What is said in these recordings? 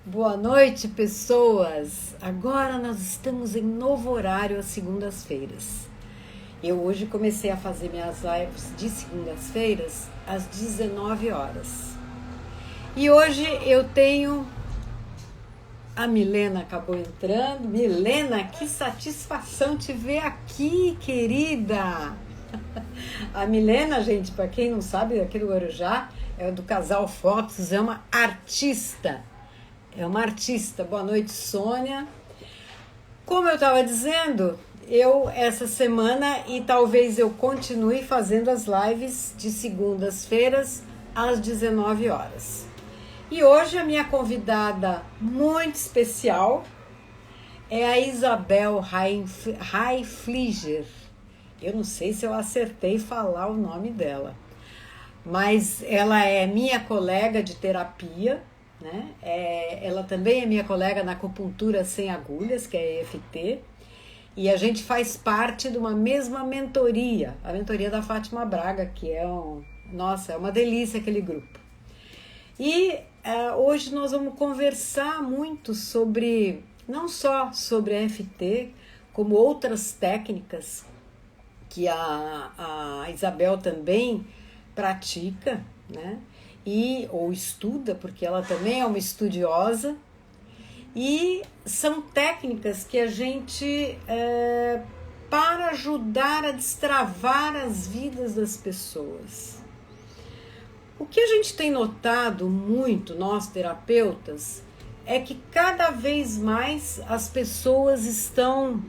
Boa noite, pessoas! Agora nós estamos em novo horário às segundas-feiras. Eu hoje comecei a fazer minhas lives de segundas-feiras às 19 horas. E hoje eu tenho... A Milena acabou entrando. Milena, que satisfação te ver aqui, querida! A Milena, gente, para quem não sabe, aqui do Guarujá, é do Casal Fotos, é uma artista. É uma artista. Boa noite, Sônia. Como eu estava dizendo, eu essa semana, e talvez eu continue fazendo as lives de segundas-feiras às 19 horas. E hoje a minha convidada muito especial é a Isabel Haifliger. Eu não sei se eu acertei falar o nome dela, mas ela é minha colega de terapia, né? Ela também é minha colega na acupuntura sem agulhas, que é EFT, e a gente faz parte de uma mesma mentoria, a mentoria da Fátima Braga, que é nossa, é uma delícia aquele grupo. E hoje nós vamos conversar muito sobre, não só sobre a EFT, como outras técnicas que a Isabel também pratica, né? Ou estuda, porque ela também é uma estudiosa, e são técnicas que a gente, para ajudar a destravar as vidas das pessoas. O que a gente tem notado muito, nós terapeutas, é que cada vez mais as pessoas estão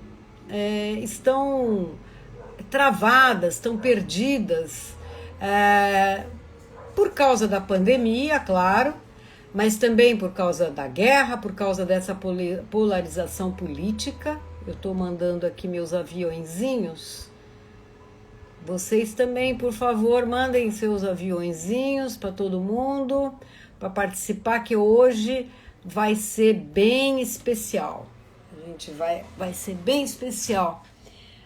travadas, estão perdidas, por causa da pandemia, claro, mas também por causa da guerra, por causa dessa polarização política. Eu estou mandando aqui meus aviõezinhos. Vocês também, por favor, mandem seus aviõezinhos para todo mundo, para participar, que hoje vai ser bem especial. A gente vai ser bem especial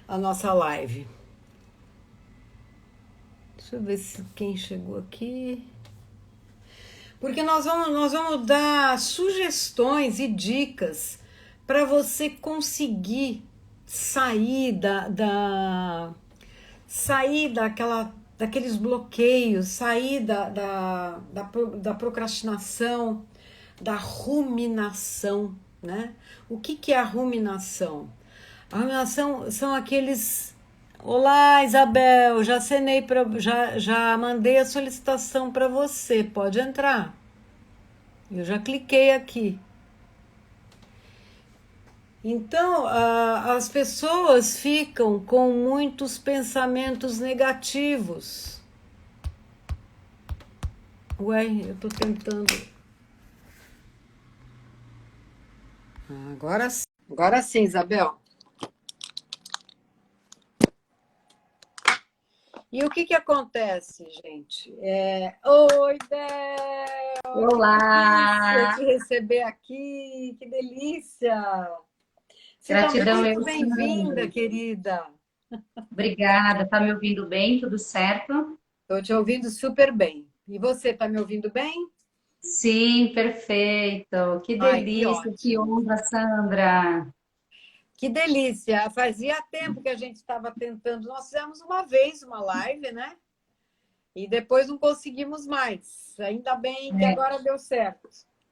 a nossa live. Deixa eu ver se quem chegou aqui. Porque nós vamos dar sugestões e dicas para você conseguir sair sair daqueles bloqueios, sair da procrastinação, da ruminação, né? O que é a ruminação? A ruminação são aqueles... Olá, Isabel, já mandei a solicitação para você, pode entrar. Eu já cliquei aqui. Então, as pessoas ficam com muitos pensamentos negativos. Ué, eu tô tentando. Agora sim, Isabel. E o que acontece, gente? Oi, Bel! Olá! Que delícia te receber aqui, que delícia! Seja Gratidão, muito eu, bem-vinda, Sandra. querida. Obrigada. Tá me ouvindo bem? Tudo certo? Estou te ouvindo super bem. E você, está me ouvindo bem? Sim, perfeito. Que Ai, que delícia, que ótimo. honra, Sandra. Que delícia. Fazia tempo que a gente estava tentando. Nós fizemos uma vez uma live, né? E depois não conseguimos mais. Ainda bem que É, agora deu certo,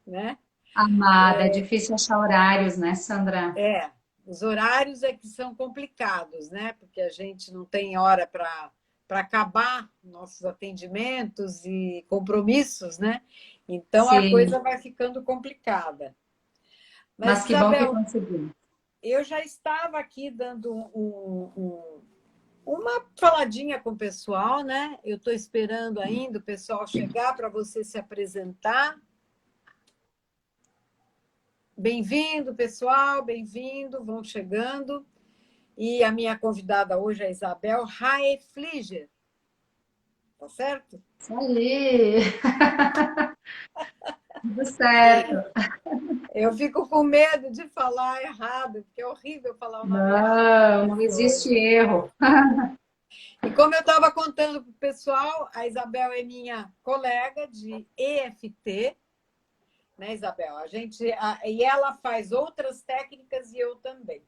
né? amada, é difícil achar horários, né, Sandra? Os horários é que são complicados, né? Porque a gente não tem hora para acabar nossos atendimentos e compromissos, né? Então a coisa Sim, vai ficando complicada. Mas, mas que bom que Isabel, consegui. eu já estava aqui dando uma faladinha com o pessoal, né? Eu estou esperando ainda o pessoal chegar para você se apresentar. Bem-vindo, pessoal, bem-vindo, vão chegando. E a minha convidada hoje é a Isabel Haefliger, tá certo? Isso aí. Tudo certo. Eu fico com medo de falar errado, porque é horrível falar o nome errado das Não, não pessoas. existe erro. E como eu estava contando para o pessoal, a Isabel é minha colega de EFT, né, Isabel? E ela faz outras técnicas e eu também.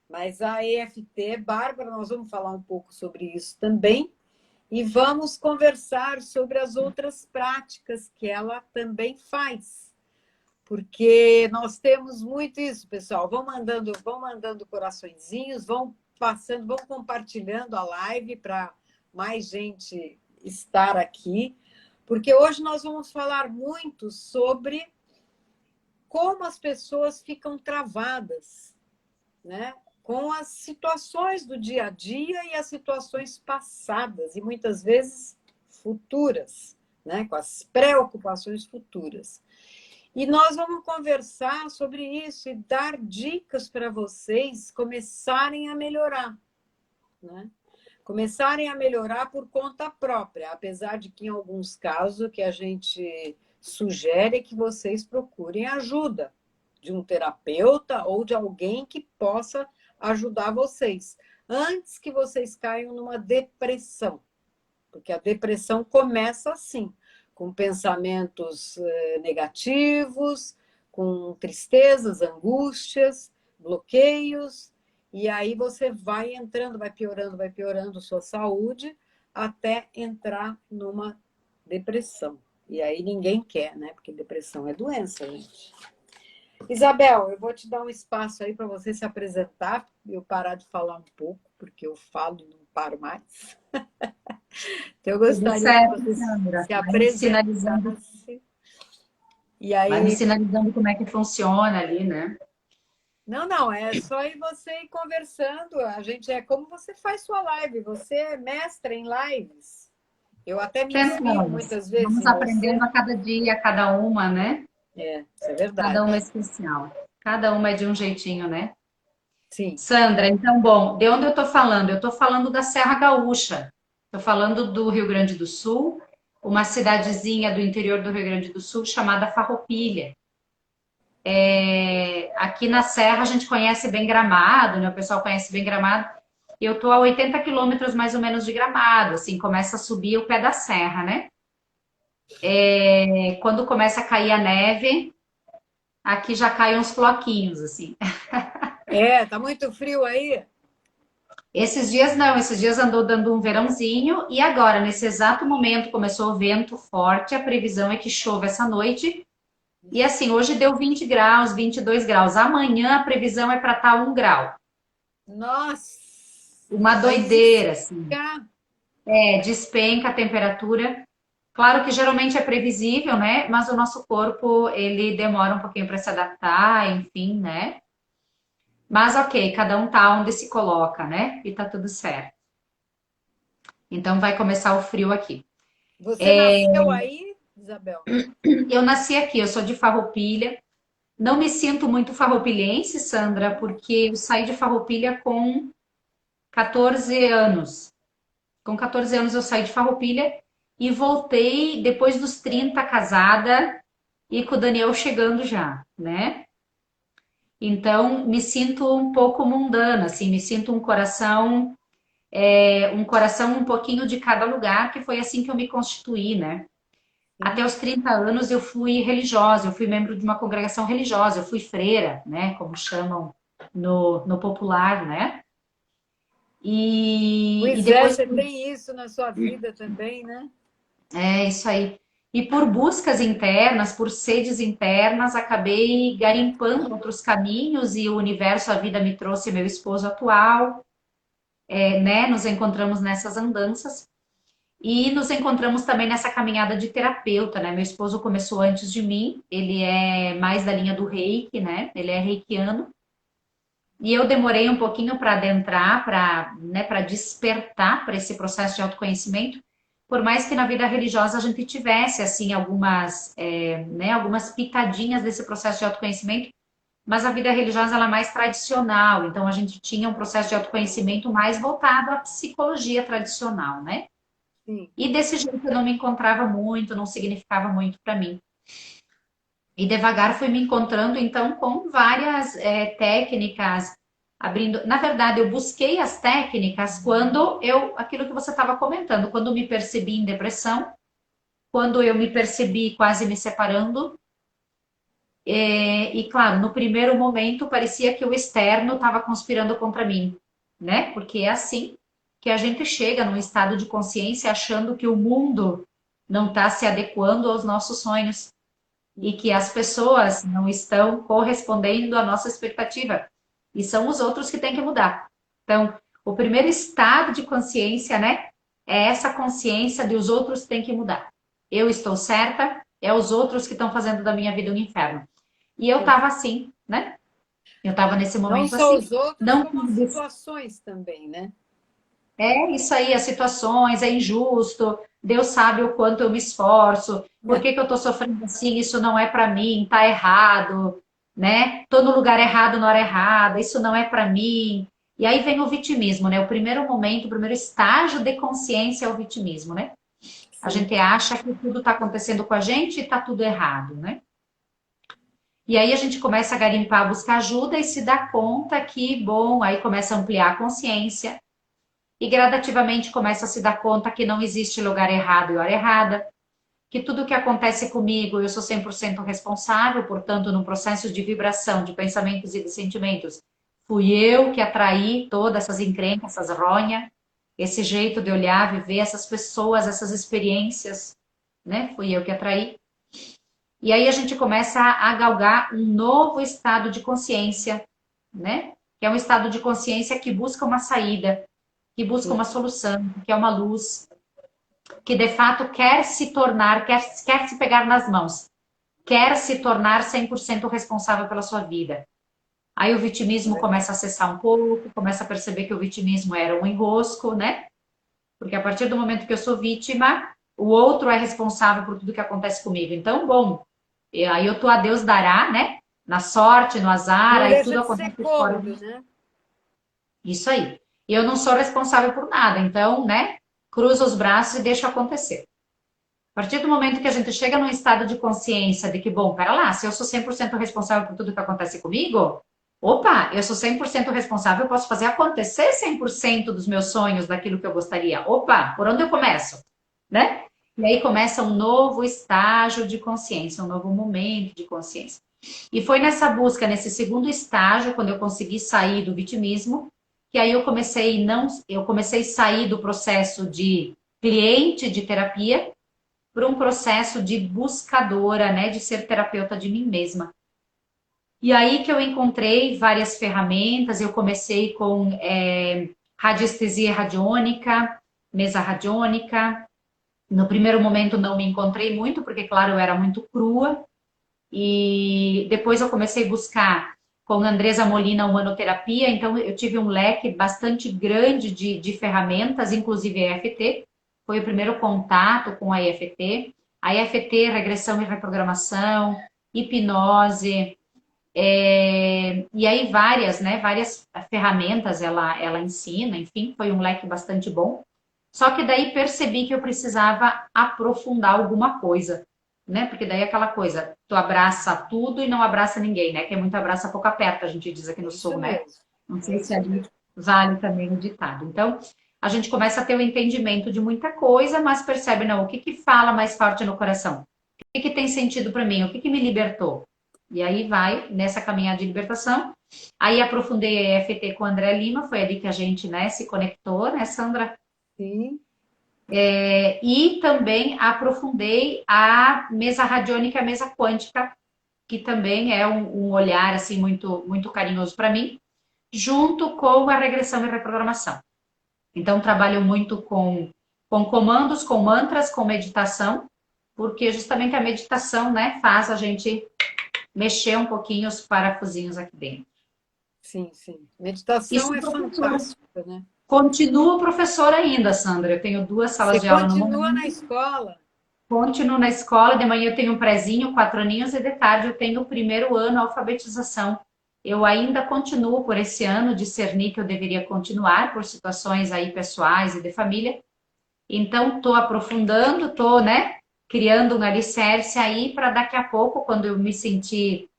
Mas a EFT, Bárbara, nós vamos falar um pouco sobre isso também e vamos conversar sobre as outras práticas que ela também faz. Porque nós temos muito isso, pessoal. Vão mandando coraçõezinhos, vão passando, vão compartilhando a live para mais gente estar aqui, porque hoje nós vamos falar muito sobre como as pessoas ficam travadas, né? Com as situações do dia a dia e as situações passadas e muitas vezes futuras, né? Com as preocupações futuras. E nós vamos conversar sobre isso e dar dicas para vocês começarem a melhorar, né? Começarem a melhorar por conta própria, apesar de que em alguns casos o que a gente sugere é que vocês procurem ajuda de um terapeuta ou de alguém que possa ajudar vocês, antes que vocês caiam numa depressão, porque a depressão começa assim, com pensamentos negativos, com tristezas, angústias, bloqueios, e aí você vai entrando, vai piorando sua saúde, até entrar numa depressão. E aí ninguém quer, né? Porque depressão é doença, gente. Isabel, eu vou te dar um espaço aí para você se apresentar, eu parar de falar um pouco, porque eu falo e não paro mais. Então, eu Tudo gostaria que certo, você Sandra. se apresentasse. E Vai me aí. sinalizando como é que funciona ali, né? Não, é só ir você ir conversando. A gente é como você faz sua live, você é mestra em lives. Eu até me inspiro Tentamos. muitas vezes Vamos em você. aprendendo a cada dia, cada uma, né? Isso é Cada verdade. uma é especial. Cada uma é de um jeitinho, né? Sim. Sandra, então, bom, de onde eu estou falando? Eu estou falando da Serra Gaúcha. Estou falando do Rio Grande do Sul, uma cidadezinha do interior do Rio Grande do Sul chamada Farroupilha. Aqui na Serra a gente conhece bem Gramado, né? O pessoal conhece bem Gramado. Eu estou a 80 quilômetros mais ou menos de Gramado, assim, começa a subir o pé da serra, né? Quando começa a cair a neve, aqui já caem uns floquinhos, assim. Tá muito frio aí? Esses dias não, esses dias andou dando um verãozinho e agora, nesse exato momento, começou o vento forte, a previsão é que chova essa noite. E assim, hoje deu 20 graus, 22 graus. Amanhã a previsão é para estar 1 grau. Nossa! Uma Vai doideira, assim. despencar. Despenca a temperatura. Claro que geralmente é previsível, né? Mas o nosso corpo, ele demora um pouquinho para se adaptar, enfim, né? Mas ok, cada um tá onde se coloca, né? E tá tudo certo. Então vai começar o frio aqui. Você nasceu aí, Isabel? Eu nasci aqui, eu sou de Farroupilha. Não me sinto muito farroupilhense, Sandra, porque eu saí de Farroupilha com 14 anos. Com 14 anos eu saí de Farroupilha e voltei depois dos 30 casada e com o Daniel chegando já, né? Então me sinto um pouco mundana, assim, me sinto um coração um pouquinho de cada lugar, que foi assim que eu me constituí, né? Até Sim. os 30 anos eu fui religiosa, eu fui membro de uma congregação religiosa, eu fui freira, né? Como chamam no popular, né? E Pois é, depois você tem isso na sua vida também, né? é isso aí. E por buscas internas, por sedes internas, acabei garimpando outros caminhos e o universo, a vida me trouxe meu esposo atual, né? Nos encontramos nessas andanças e nos encontramos também nessa caminhada de terapeuta, né? Meu esposo começou antes de mim, ele é mais da linha do Reiki, né? Ele é reikiano. E eu demorei um pouquinho para adentrar, para despertar para esse processo de autoconhecimento, por mais que na vida religiosa a gente tivesse assim algumas pitadinhas desse processo de autoconhecimento, mas a vida religiosa ela é mais tradicional, então a gente tinha um processo de autoconhecimento mais voltado à psicologia tradicional, né? Sim. E desse jeito eu não me encontrava muito, não significava muito para mim. E devagar fui me encontrando, então, com várias técnicas, abrindo. Na verdade, eu busquei as técnicas aquilo que você estava comentando, quando me percebi em depressão, quando eu me percebi quase me separando, E, claro, no primeiro momento parecia que o externo estava conspirando contra mim, né? Porque é assim que a gente chega num estado de consciência achando que o mundo não está se adequando aos nossos sonhos e que as pessoas não estão correspondendo à nossa expectativa. E são os outros que têm que mudar. Então, o primeiro estado de consciência, né, é essa consciência de os outros têm que mudar. Eu estou certa, é os outros que estão fazendo da minha vida um inferno. E eu estava assim, né? Eu estava nesse Não momento só assim. os outros, Não como as situações também, né? é isso aí, as situações, é injusto. Deus sabe o quanto eu me esforço. Por que que eu estou sofrendo assim? Isso não é para mim, tá errado, né? Tô no lugar errado na hora errada, isso não é para mim. E aí vem o vitimismo, né? O primeiro momento, o primeiro estágio de consciência é o vitimismo, né? A Sim. gente acha que tudo está acontecendo com a gente e está tudo errado, né? E aí a gente começa a garimpar, buscar ajuda e se dá conta que, bom, aí começa a ampliar a consciência e gradativamente começa a se dar conta que não existe lugar errado e hora errada, que tudo que acontece comigo eu sou 100% responsável, portanto, num processo de vibração de pensamentos e de sentimentos, fui eu que atraí todas essas encrencas, essas ronhas, esse jeito de olhar, viver essas pessoas, essas experiências, né? Fui eu que atraí. E aí a gente começa a galgar um novo estado de consciência, né? Que é um estado de consciência que busca uma saída, que busca Sim. uma solução, que é uma luz, que de fato quer se tornar, quer se pegar nas mãos, quer se tornar 100% responsável pela sua vida. Aí o vitimismo começa a cessar um pouco, começa a perceber que o vitimismo era um enrosco, né? Porque a partir do momento que eu sou vítima, o outro é responsável por tudo que acontece comigo. Então, bom, aí eu tô a Deus dará, né? Na sorte, no azar, Não aí deixa tudo de ser acontece fora de cômodo, mim. né? Isso aí. E eu não sou responsável por nada, então, né? Cruza os braços e deixa acontecer. A partir do momento que a gente chega num estado de consciência de que, bom, pera lá, se eu sou 100% responsável por tudo que acontece comigo, opa, eu sou 100% responsável, eu posso fazer acontecer 100% dos meus sonhos, daquilo que eu gostaria. Opa, por onde eu começo? Né? E aí começa um novo estágio de consciência, um novo momento de consciência. E foi nessa busca, nesse segundo estágio, quando eu consegui sair do vitimismo, que aí eu comecei a sair do processo de cliente de terapia para um processo de buscadora, né, de ser terapeuta de mim mesma. E aí que eu encontrei várias ferramentas, eu comecei com radiestesia radiônica, mesa radiônica. No primeiro momento não me encontrei muito, porque, claro, eu era muito crua. E depois eu comecei a buscar com a Andresa Molina humanoterapia, então eu tive um leque bastante grande de ferramentas, inclusive a EFT. Foi o primeiro contato com a EFT. A EFT, regressão e reprogramação, hipnose, e aí várias, né, várias ferramentas ela ensina, enfim, foi um leque bastante bom. Só que daí percebi que eu precisava aprofundar alguma coisa, né? Porque daí é aquela coisa, tu abraça tudo e não abraça ninguém, né? Que é muito abraça pouco aperta, a gente diz aqui no Isso sul, né? mesmo. Não É sei se isso ali mesmo. vale também o ditado. Então, a gente começa a ter o entendimento de muita coisa, mas percebe, não, o que que fala mais forte no coração? O que que tem sentido para mim? O que que me libertou? E aí vai nessa caminhada de libertação. Aí aprofundei a EFT com o André Lima, foi ali que a gente, né, se conectou, né, Sandra? Sim. E também aprofundei a mesa radiônica, a mesa quântica, que também é um olhar assim muito muito carinhoso para mim, junto com a regressão e reprogramação. Então trabalho muito com comandos, com mantras, com meditação, porque justamente a meditação, né, faz a gente mexer um pouquinho os parafusinhos aqui dentro. Sim, sim. E Meditação sou é professora. fantástica, né? Continuo professora ainda, Sandra. Eu tenho duas salas Você de aula no continua na momento. escola? Continuo na escola, de manhã eu tenho um prezinho, 4 aninhos, e de tarde eu tenho o primeiro ano alfabetização. Eu ainda continuo por esse ano, discerni que eu deveria continuar por situações aí pessoais e de família. Então, estou aprofundando, estou, né, criando um alicerce aí para daqui a pouco, quando eu me sentir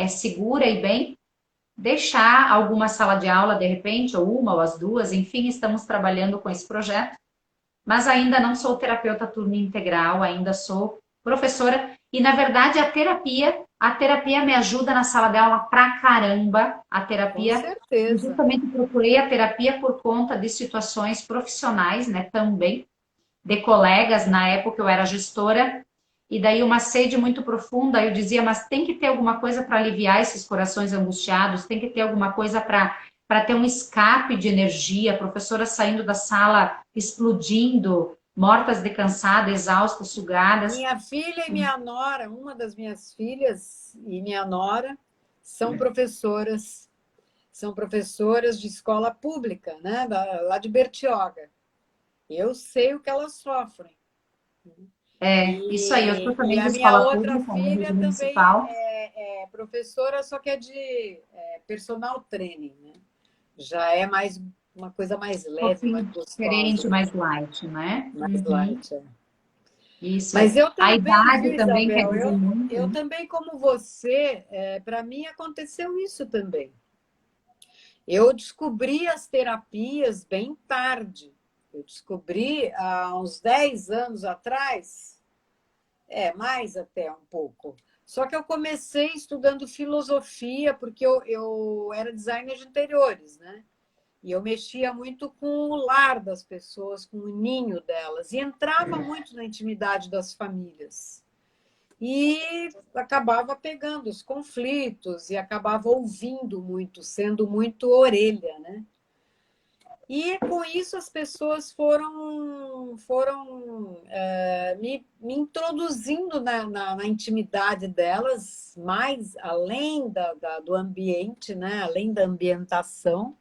segura e bem, deixar alguma sala de aula, de repente, ou uma ou as duas, enfim, estamos trabalhando com esse projeto, mas ainda não sou terapeuta turno integral, ainda sou professora, e na verdade a terapia, A terapia me ajuda na sala de aula pra caramba. A Com terapia, eu certeza. justamente procurei a terapia por conta de situações profissionais, né, também, de colegas. Na época eu era gestora, e daí uma sede muito profunda, eu dizia, mas tem que ter alguma coisa para aliviar esses corações angustiados, tem que ter alguma coisa para ter um escape de energia, professoras saindo da sala explodindo, mortas de cansada, exaustas, sugadas. Minha filha e minha nora, uma das minhas filhas e minha nora são professoras, são professoras de escola pública, né? Lá de Bertioga. Eu sei o que elas sofrem. É, isso aí, eu sou E também de a minha escola outra pública, né, rede filha também municipal, é professora, só que é de personal training, né? Já é mais uma coisa mais um leve, mais pouquinho gostosa, diferente, mais light, né? mais Uhum, light. É. isso Mas aí. eu A também, viu, idade também quer Isabel? dizer muito, Eu né? também, como você, para mim aconteceu isso também. Eu descobri as terapias bem tarde. Eu descobri há uns 10 anos atrás, mais até um pouco. Só que eu comecei estudando filosofia, porque eu era designer de interiores, né? E eu mexia muito com o lar das pessoas, com o ninho delas, e entrava muito na intimidade das famílias. E acabava pegando os conflitos e acabava ouvindo muito, sendo muito orelha, né? E com isso as pessoas foram me introduzindo na intimidade delas, mais além do ambiente, né? Além da ambientação.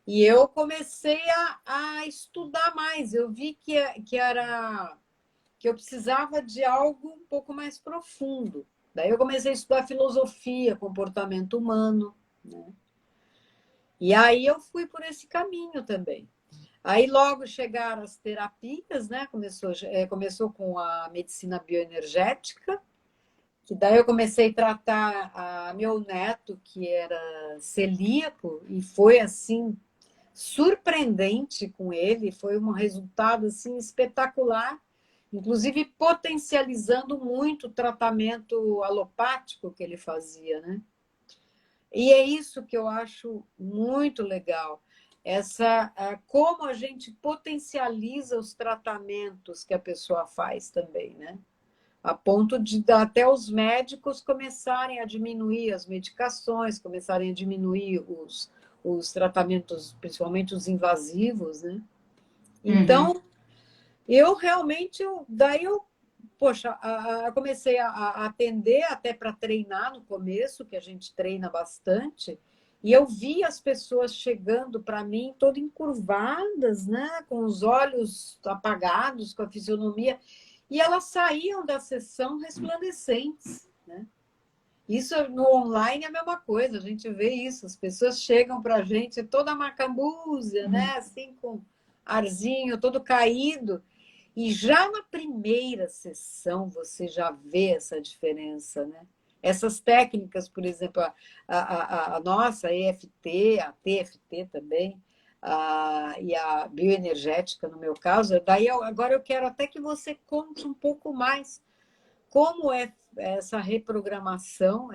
E eu comecei a estudar mais. Eu vi que eu precisava de algo um pouco mais profundo. Daí eu comecei a estudar filosofia, comportamento humano, né? E aí eu fui por esse caminho também. Aí logo chegaram as terapias, né? Começou com a medicina bioenergética, que daí eu comecei a tratar meu neto, que era celíaco, e foi assim surpreendente com ele, foi um resultado assim espetacular, inclusive potencializando muito o tratamento alopático que ele fazia, né? E é isso que eu acho muito legal, como a gente potencializa os tratamentos que a pessoa faz também, né? A ponto de até os médicos começarem a diminuir as medicações, começarem a diminuir os tratamentos, principalmente os invasivos, né? Uhum. Então, eu realmente, daí eu, poxa, comecei a atender até para treinar no começo, que a gente treina bastante, e eu vi as pessoas chegando para mim todas encurvadas, né? Com os olhos apagados, com a fisionomia, e elas saíam da sessão resplandecentes, né? Isso no online é a mesma coisa, a gente vê isso, as pessoas chegam para a gente toda macambúzia, né? Assim, com arzinho todo caído, e já na primeira sessão você já vê essa diferença, né? Essas técnicas, por exemplo, a nossa a EFT, a TFT também, e a bioenergética, no meu caso, agora eu quero até que você conte um pouco mais como é essa reprogramação,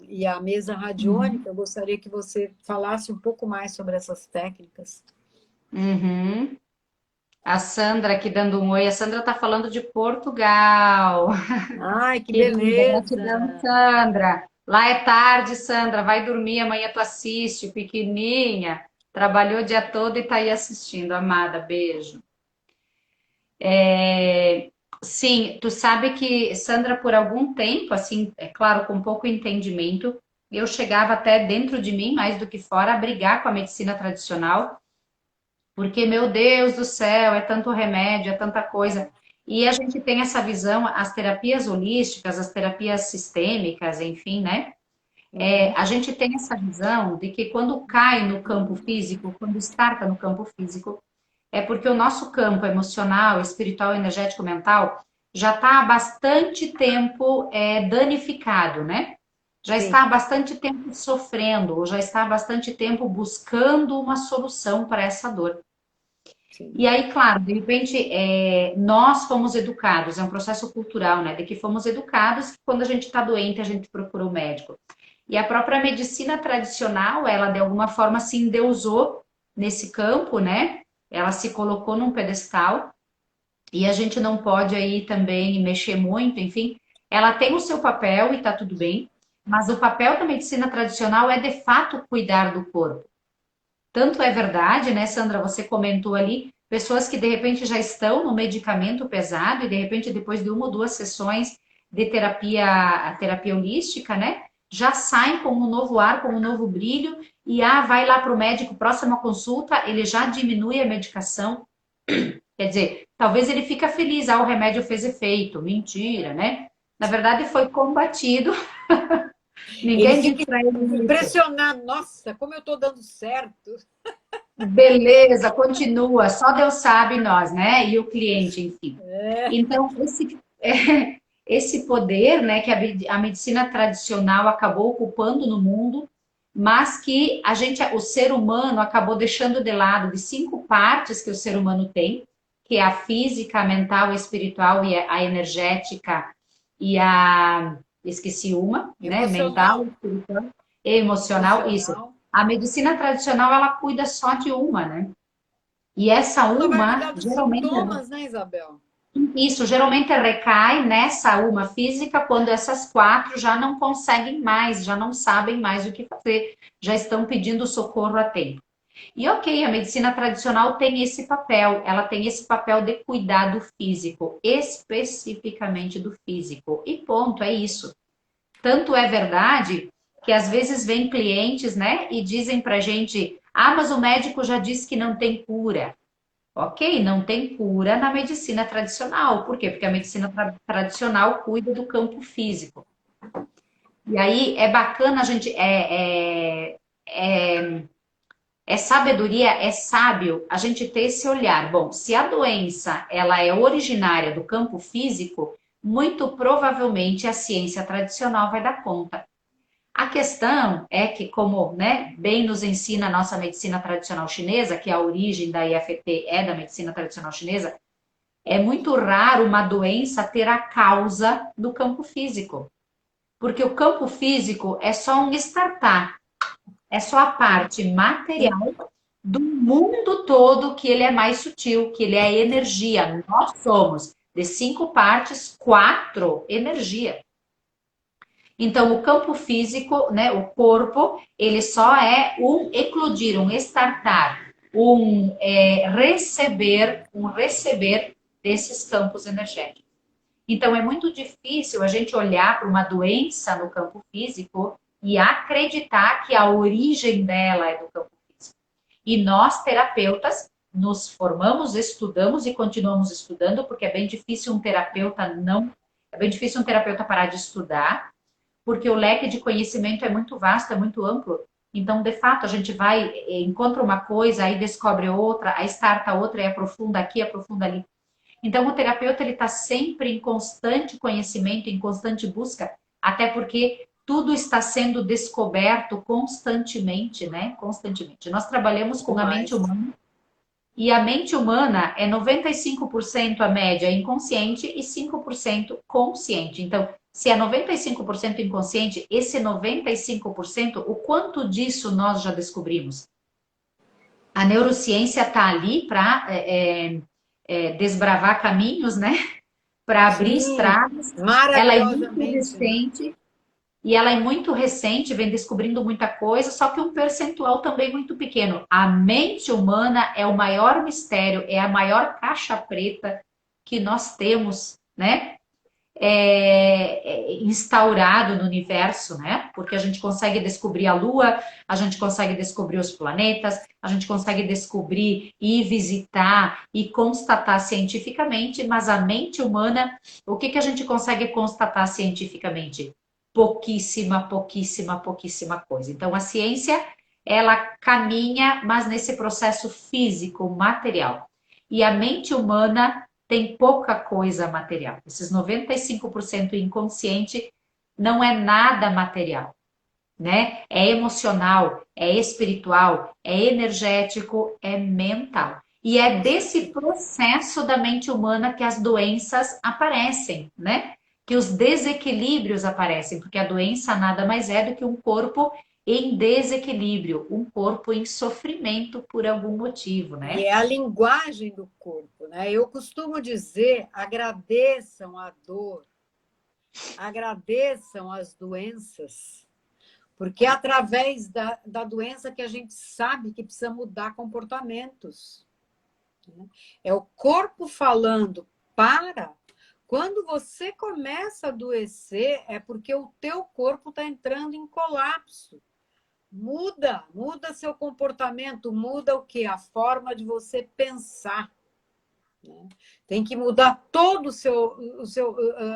e a mesa radiônica. Eu gostaria que você falasse um pouco mais sobre essas técnicas. Uhum. A Sandra aqui dando um oi. A Sandra tá falando de Portugal. Ai, que Querida, beleza! gratidão, Sandra. Lá é tarde, Sandra. Vai dormir, amanhã tu assiste, pequenininha. Trabalhou o dia todo e tá aí assistindo. Amada, beijo. Sim, tu sabe que, Sandra, por algum tempo, assim, é claro, com pouco entendimento, eu chegava até dentro de mim, mais do que fora, a brigar com a medicina tradicional, porque, meu Deus do céu, é tanto remédio, é tanta coisa. E a gente tem essa visão, as terapias holísticas, as terapias sistêmicas, enfim, né? A gente tem essa visão de que quando cai no campo físico, quando starta no campo físico, é porque o nosso campo emocional, espiritual, energético, mental já está há bastante tempo danificado, né? Já Sim, está há bastante tempo sofrendo, ou já está há bastante tempo buscando uma solução para essa dor. sim. E aí, claro, de repente, nós fomos educados, é um processo cultural, né? De que fomos educados que quando a gente está doente, a gente procura o médico. E a própria medicina tradicional, ela de alguma forma se endeusou nesse campo, né? Ela se colocou num pedestal e a gente não pode aí também mexer muito, enfim. Ela tem o seu papel e tá tudo bem, mas o papel da medicina tradicional é de fato cuidar do corpo. Tanto é verdade, né, Sandra? Você comentou ali, pessoas que de repente já estão no medicamento pesado e de repente depois de uma ou duas sessões de terapia, a terapia holística, né, já saem com um novo ar, com um novo brilho e vai lá para o médico, próxima consulta, ele já diminui a medicação. Quer dizer, talvez ele fica feliz, o remédio fez efeito. Mentira, né? Na verdade, foi combatido. Ele Ninguém fica disse para ele isso. impressionado. Nossa, como eu estou dando certo. Beleza, continua. Só Deus sabe nós, né? E o cliente, enfim. É, Então, esse poder, né, que a medicina tradicional acabou ocupando no mundo, mas que o ser humano acabou deixando de lado de 5 partes que o ser humano tem, que é a física, a mental, a espiritual e a energética e esqueci uma, né? Mental, emocional. espiritual e emocional, isso. Emocional. A medicina tradicional, ela cuida só de uma, né? E essa Ela vai uma, cuidar dos geralmente, sintomas, né, Isabel? isso geralmente recai nessa uma física quando essas 4 já não conseguem mais, já não sabem mais o que fazer, já estão pedindo socorro a tempo. E ok, a medicina tradicional tem esse papel, ela tem esse papel de cuidar do físico, especificamente do físico. E ponto, é isso. Tanto é verdade que às vezes vem clientes, né, e dizem pra gente: "Ah, mas o médico já disse que não tem cura". Ok, não tem cura na medicina tradicional. Por quê? Porque a medicina tradicional cuida do campo físico. E aí é bacana a gente é sabedoria, é sábio a gente ter esse olhar. Bom, se a doença ela é originária do campo físico, muito provavelmente a ciência tradicional vai dar conta. A questão é que, como, né, bem nos ensina a nossa medicina tradicional chinesa, que a origem da IFT é da medicina tradicional chinesa, é muito raro uma doença ter a causa do campo físico, porque o campo físico é só um startar, é só a parte material do mundo todo que ele é mais sutil, que ele é energia. Nós somos de 5 partes, 4 energia. Então, o campo físico, né, o corpo, ele só é um eclodir, um estartar, um receber desses campos energéticos. Então, é muito difícil a gente olhar para uma doença no campo físico e acreditar que a origem dela é do campo físico. E nós, terapeutas, nos formamos, estudamos e continuamos estudando, porque é bem difícil um terapeuta parar de estudar, porque o leque de conhecimento é muito vasto, é muito amplo. Então, de fato, a gente vai, encontra uma coisa, aí descobre outra, aí starta outra, e aprofunda aqui, aprofunda ali. Então, o terapeuta ele está sempre em constante conhecimento, em constante busca, até porque tudo está sendo descoberto constantemente, né? Constantemente. Nós trabalhamos com a mente Demais. humana e a mente humana é 95% a média inconsciente e 5% consciente. Então, se é 95% inconsciente, esse 95%, o quanto disso nós já descobrimos? A neurociência está ali para desbravar caminhos, né? Para abrir Sim, estradas. Ela é muito maravilhosamente, né? recente e ela é muito recente, vem descobrindo muita coisa, só que um percentual também muito pequeno. A mente humana é o maior mistério, é a maior caixa preta que nós temos, né? Instaurado no universo, né? Porque a gente consegue descobrir a Lua, a gente consegue descobrir os planetas, a gente consegue descobrir e visitar e constatar cientificamente, mas a mente humana, o que a gente consegue constatar cientificamente? Pouquíssima, pouquíssima, pouquíssima coisa. Então, a ciência, ela caminha, mas nesse processo físico, material. E a mente humana tem pouca coisa material. Esses 95% inconsciente não é nada material, né? É emocional, é espiritual, é energético, é mental. E é desse processo da mente humana que as doenças aparecem, né? Que os desequilíbrios aparecem, porque a doença nada mais é do que um corpo em desequilíbrio, um corpo em sofrimento por algum motivo, E né? é a linguagem do corpo, né? Eu costumo dizer, agradeçam a dor, agradeçam as doenças, porque é através da doença que a gente sabe que precisa mudar comportamentos. É o corpo falando, para. Quando você começa a adoecer, é porque o teu corpo está entrando em colapso. Muda seu comportamento, muda o quê? A forma de você pensar. Né? Tem que mudar todo o seu.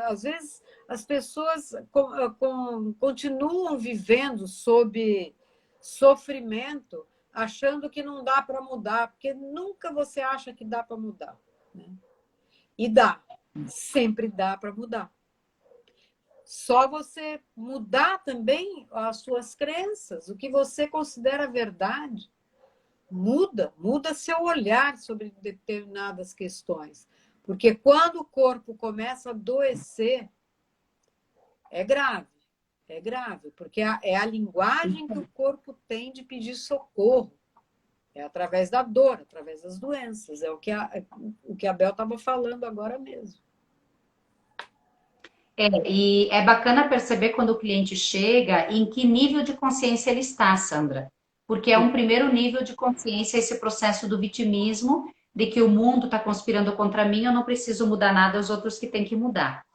Às vezes as pessoas continuam vivendo sob sofrimento, achando que não dá para mudar, porque nunca você acha que dá para mudar. Né? E dá, sempre dá para mudar. Só você mudar também as suas crenças, o que você considera verdade. Muda seu olhar sobre determinadas questões. Porque quando o corpo começa a adoecer, é grave. É grave, porque é a linguagem que o corpo tem de pedir socorro. É através da dor, através das doenças. É o que a Bel estava falando agora mesmo. E é bacana perceber quando o cliente chega em que nível de consciência ele está, Sandra. Porque é um primeiro nível de consciência esse processo do vitimismo, de que o mundo está conspirando contra mim, eu não preciso mudar nada, é os outros que têm que mudar.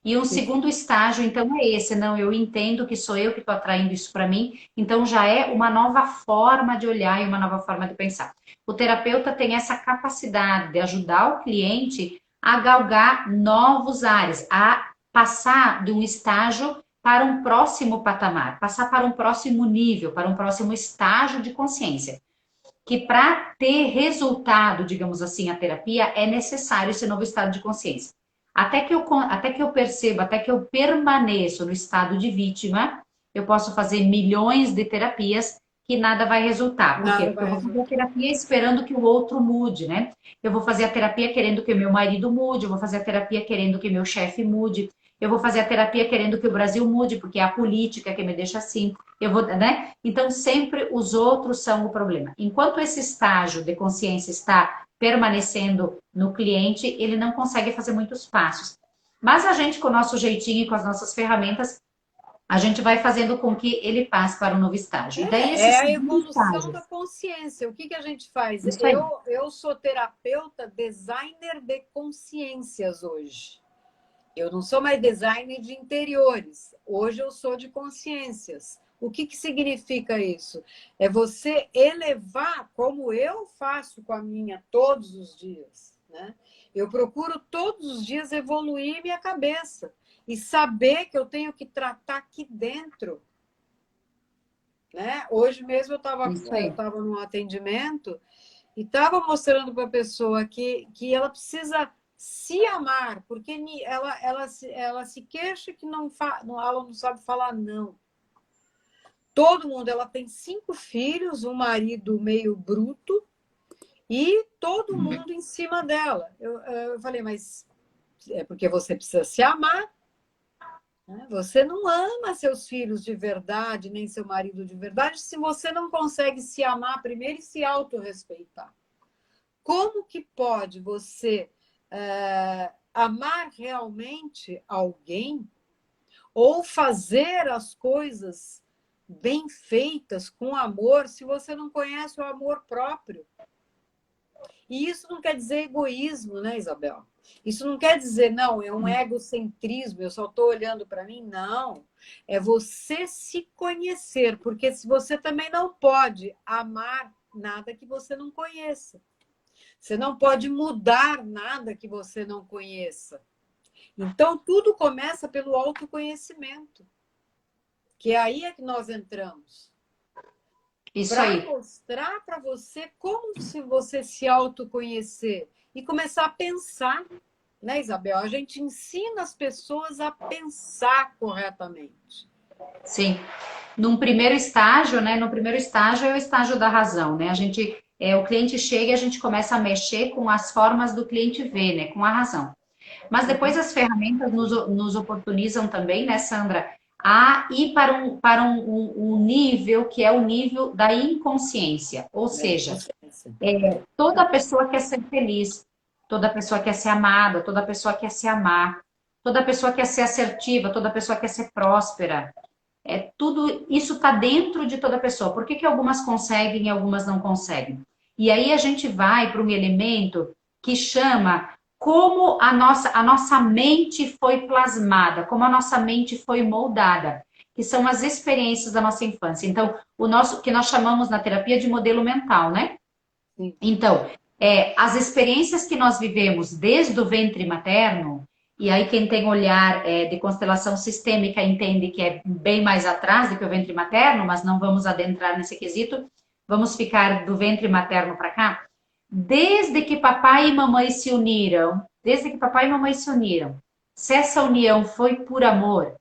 E um segundo estágio, então, é esse, não, eu entendo que sou eu que estou atraindo isso para mim, então já é uma nova forma de olhar e uma nova forma de pensar. O terapeuta tem essa capacidade de ajudar o cliente a galgar novos ares, a passar de um estágio para um próximo patamar, passar para um próximo nível, para um próximo estágio de consciência. Que para ter resultado, digamos assim, a terapia, é necessário esse novo estado de consciência. Até que eu perceba, até que eu permaneço no estado de vítima, eu posso fazer milhões de terapias que nada vai resultar. Por quê? Nada Porque eu vai vou fazer a resultar. terapia esperando que o outro mude, né? Eu vou fazer a terapia querendo que o meu marido mude, eu vou fazer a terapia querendo que meu chefe mude, eu vou fazer a terapia querendo que o Brasil mude, porque é a política que me deixa assim. Eu vou, né? Então, sempre os outros são o problema. Enquanto esse estágio de consciência está permanecendo no cliente, ele não consegue fazer muitos passos. Mas a gente, com o nosso jeitinho e com as nossas ferramentas, a gente vai fazendo com que ele passe para o novo estágio. E daí, esse É a segundo evolução estágio, da consciência. O que a gente faz? isso aí. Eu sou terapeuta, designer de consciências hoje. Eu não sou mais designer de interiores. Hoje eu sou de consciências. O que significa isso? É você elevar, como eu faço com a minha todos os dias. Né? Eu procuro todos os dias evoluir minha cabeça e saber que eu tenho que tratar aqui dentro. Né? Hoje mesmo Isso eu aí. tava num atendimento e estava mostrando para a pessoa que ela precisa se amar, porque ela se queixa que ela não sabe falar não. Todo mundo, ela tem 5 filhos, um marido meio bruto e todo mundo em cima dela. Eu falei, mas é porque você precisa se amar. Né? Você não ama seus filhos de verdade, nem seu marido de verdade, se você não consegue se amar primeiro e se autorrespeitar. Como que pode você amar realmente alguém ou fazer as coisas bem feitas com amor se você não conhece o amor próprio? E isso não quer dizer egoísmo, né, Isabel? Isso não quer dizer, não, é um egocentrismo, eu só estou olhando para mim. Não. É você se conhecer, porque se você também não pode amar nada que você não conheça. Você não pode mudar nada que você não conheça. Então, tudo começa pelo autoconhecimento, que é aí que nós entramos. Isso Para aí. mostrar para você como se você se autoconhecer e começar a pensar, né, Isabel? A gente ensina as pessoas a pensar corretamente. Sim. Num primeiro estágio, né? No primeiro estágio é o estágio da razão, né? A gente o cliente chega e a gente começa a mexer com as formas do cliente ver, né? Com a razão. Mas depois as ferramentas nos oportunizam também, né, Sandra, a ir para um nível que é o nível da inconsciência. Ou É, seja, consciência. toda pessoa quer ser feliz, toda pessoa quer ser amada, toda pessoa quer se amar, toda pessoa quer ser assertiva, toda pessoa quer ser próspera. Tudo isso está dentro de toda pessoa. Por que que algumas conseguem e algumas não conseguem? E aí a gente vai para um elemento que chama como a nossa mente foi plasmada, como a nossa mente foi moldada, que são as experiências da nossa infância. Então, o nosso que nós chamamos na terapia de modelo mental, né? Sim. Então, as experiências que nós vivemos desde o ventre materno, e aí quem tem olhar de constelação sistêmica entende que é bem mais atrás do que o ventre materno, mas não vamos adentrar nesse quesito, vamos ficar do ventre materno para cá. Desde que papai e mamãe se uniram, se essa união foi por amor,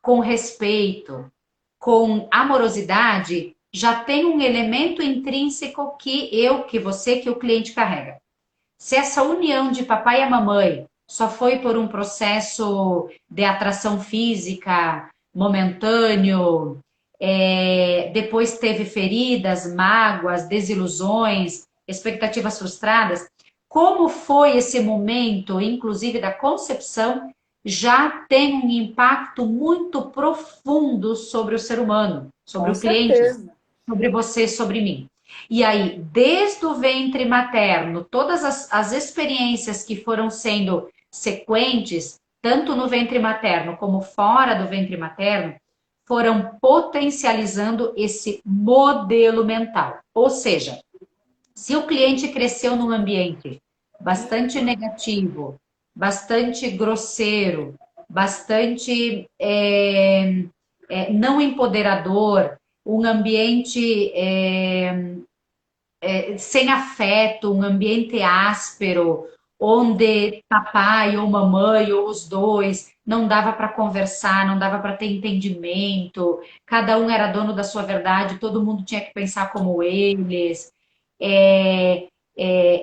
com respeito, com amorosidade, já tem um elemento intrínseco que eu, que você, que o cliente carrega. Se essa união de papai e a mamãe só foi por um processo de atração física momentâneo, depois teve feridas, mágoas, desilusões, expectativas frustradas, como foi esse momento, inclusive da concepção, já tem um impacto muito profundo sobre o ser humano, sobre Com o cliente, certeza. sobre você, sobre mim. E aí, desde o ventre materno, todas as experiências que foram sendo sequentes, tanto no ventre materno como fora do ventre materno, foram potencializando esse modelo mental. Ou seja, se o cliente cresceu num ambiente bastante negativo, bastante grosseiro, bastante não empoderador, um ambiente sem afeto, um ambiente áspero, onde papai ou mamãe ou os dois não dava para conversar, não dava para ter entendimento, cada um era dono da sua verdade, todo mundo tinha que pensar como eles,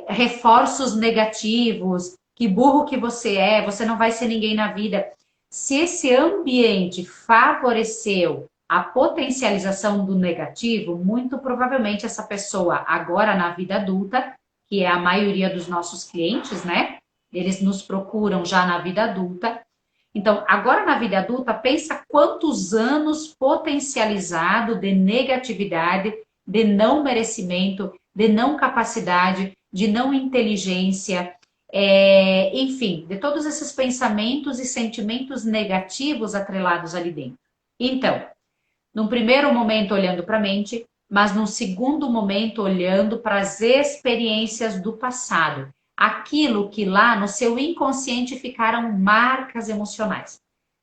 reforços negativos, que burro que você não vai ser ninguém na vida. Se esse ambiente favoreceu a potencialização do negativo, muito provavelmente essa pessoa, agora na vida adulta, que é a maioria dos nossos clientes, né? Eles nos procuram já na vida adulta. Então, agora na vida adulta, pensa quantos anos potencializado de negatividade, de não merecimento, de não capacidade, de não inteligência, enfim, de todos esses pensamentos e sentimentos negativos atrelados ali dentro. Então, num primeiro momento olhando para a mente, mas num segundo momento olhando para as experiências do passado, aquilo que lá no seu inconsciente ficaram marcas emocionais.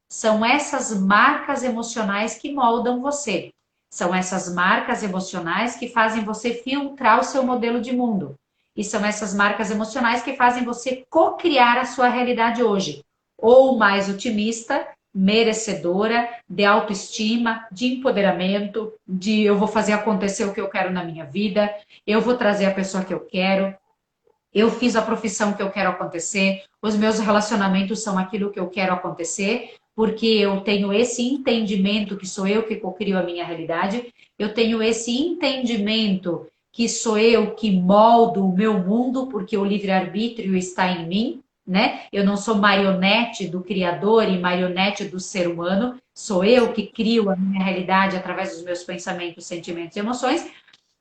São essas marcas emocionais que moldam você. São essas marcas emocionais que fazem você filtrar o seu modelo de mundo. E são essas marcas emocionais que fazem você co-criar a sua realidade hoje. Ou mais otimista, merecedora, de autoestima, de empoderamento, de eu vou fazer acontecer o que eu quero na minha vida, eu vou trazer a pessoa que eu quero, eu fiz a profissão que eu quero acontecer, os meus relacionamentos são aquilo que eu quero acontecer, porque eu tenho esse entendimento que sou eu que cocrio a minha realidade, eu tenho esse entendimento que sou eu que moldo o meu mundo, porque o livre-arbítrio está em mim, né? Eu não sou marionete do Criador e marionete do ser humano, sou eu que crio a minha realidade através dos meus pensamentos, sentimentos e emoções.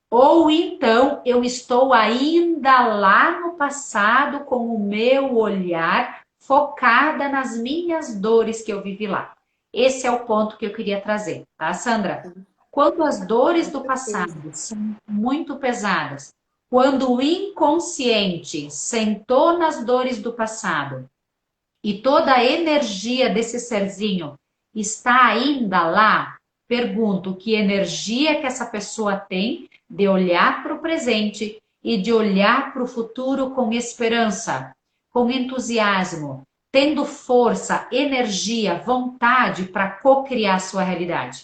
Ou então eu estou ainda lá no passado com o meu olhar focada nas minhas dores que eu vivi lá. Esse é o ponto que eu queria trazer, tá, Sandra? Quando as dores Com do certeza. passado são muito pesadas, quando o inconsciente sentou nas dores do passado e toda a energia desse serzinho está ainda lá, pergunto que energia que essa pessoa tem de olhar para o presente e de olhar para o futuro com esperança, com entusiasmo, tendo força, energia, vontade para co-criar sua realidade.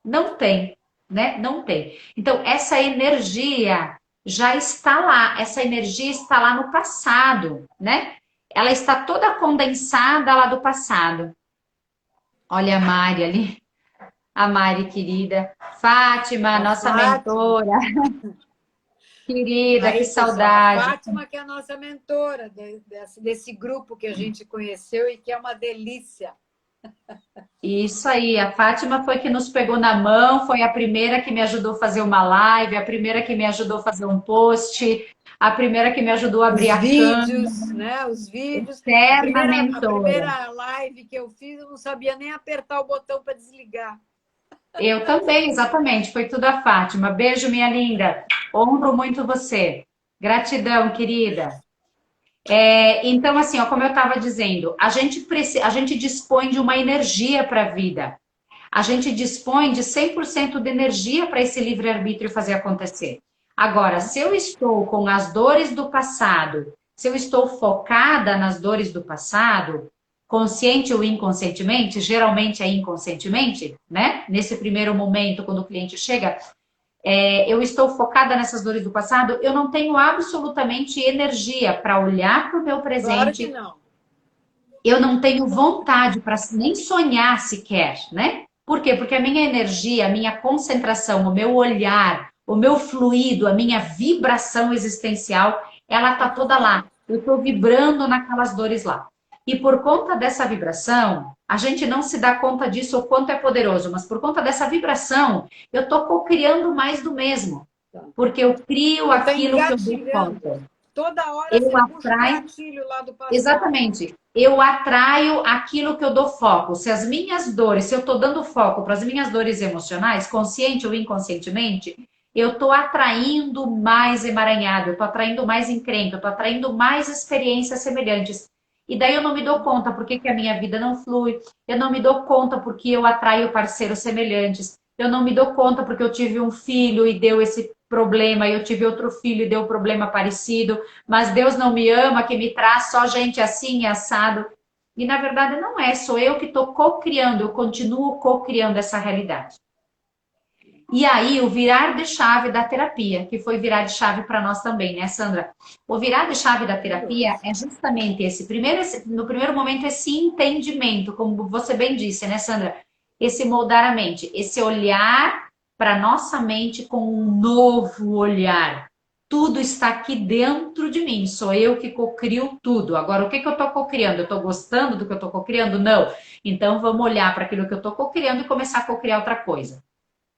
Não tem, né? Não tem. Então, essa energia já está lá, essa energia está lá no passado, né? Ela está toda condensada lá do passado. Olha a Mari ali, a Mari querida. Fátima, A nossa Fátima. mentora, querida, que Aí, pessoal, a saudade. Fátima que é a nossa mentora desse grupo que a gente conheceu e que é uma delícia. Isso aí, a Fátima foi que nos pegou na mão, foi a primeira que me ajudou a fazer uma live, a primeira que me ajudou a fazer um post, a primeira que me ajudou a abrir Os a câmera, vídeos, né? Os vídeos. A eterna primeira, a mentora. primeira live que eu fiz, eu não sabia nem apertar o botão para desligar. Eu também, exatamente, foi tudo a Fátima. Beijo, minha linda. Honro muito você. Gratidão, querida. Então, assim, ó, como eu estava dizendo, a gente dispõe de uma energia para a vida. A gente dispõe de 100% de energia para esse livre-arbítrio fazer acontecer. Agora, se eu estou com as dores do passado, se eu estou focada nas dores do passado, consciente ou inconscientemente, geralmente é inconscientemente, né? Nesse primeiro momento, quando o cliente chega, eu estou focada nessas dores do passado, eu não tenho absolutamente energia para olhar para o meu Claro que presente, não. eu não tenho vontade para nem sonhar sequer, né? Por quê? Porque a minha energia, a minha concentração, o meu olhar, o meu fluido, a minha vibração existencial, ela tá toda lá. Eu estou vibrando naquelas dores lá. E por conta dessa vibração, a gente não se dá conta disso o quanto é poderoso, mas por conta dessa vibração, eu estou co-criando mais do mesmo. Porque eu crio Você está aquilo que eu dei engatilhando. foco. Toda hora Eu você puxa o atraio. gatilho lá do passado. Exatamente. Eu atraio aquilo que eu dou foco. Se as minhas dores, se eu estou dando foco para as minhas dores emocionais, consciente ou inconscientemente, eu estou atraindo mais emaranhado, eu estou atraindo mais encrenca, eu estou atraindo mais experiências semelhantes. E daí eu não me dou conta porque que a minha vida não flui, eu não me dou conta porque eu atraio parceiros semelhantes, eu não me dou conta porque eu tive um filho e deu esse problema, eu tive outro filho e deu um problema parecido, mas Deus não me ama, que me traz só gente assim e assado. E na verdade não é, sou eu que estou co-criando, eu continuo co-criando essa realidade. E aí, o virar de chave da terapia, que foi virar de chave para nós também, né, Sandra? O virar de chave da Sem dúvida. terapia é justamente no primeiro momento, esse entendimento, como você bem disse, né, Sandra? Esse moldar a mente, esse olhar para nossa mente com um novo olhar. Tudo está aqui dentro de mim, sou eu que cocrio tudo. Agora, o que eu estou cocriando? Eu estou gostando do que eu estou cocriando? Não. Então, vamos olhar para aquilo que eu estou cocriando e começar a cocriar outra coisa.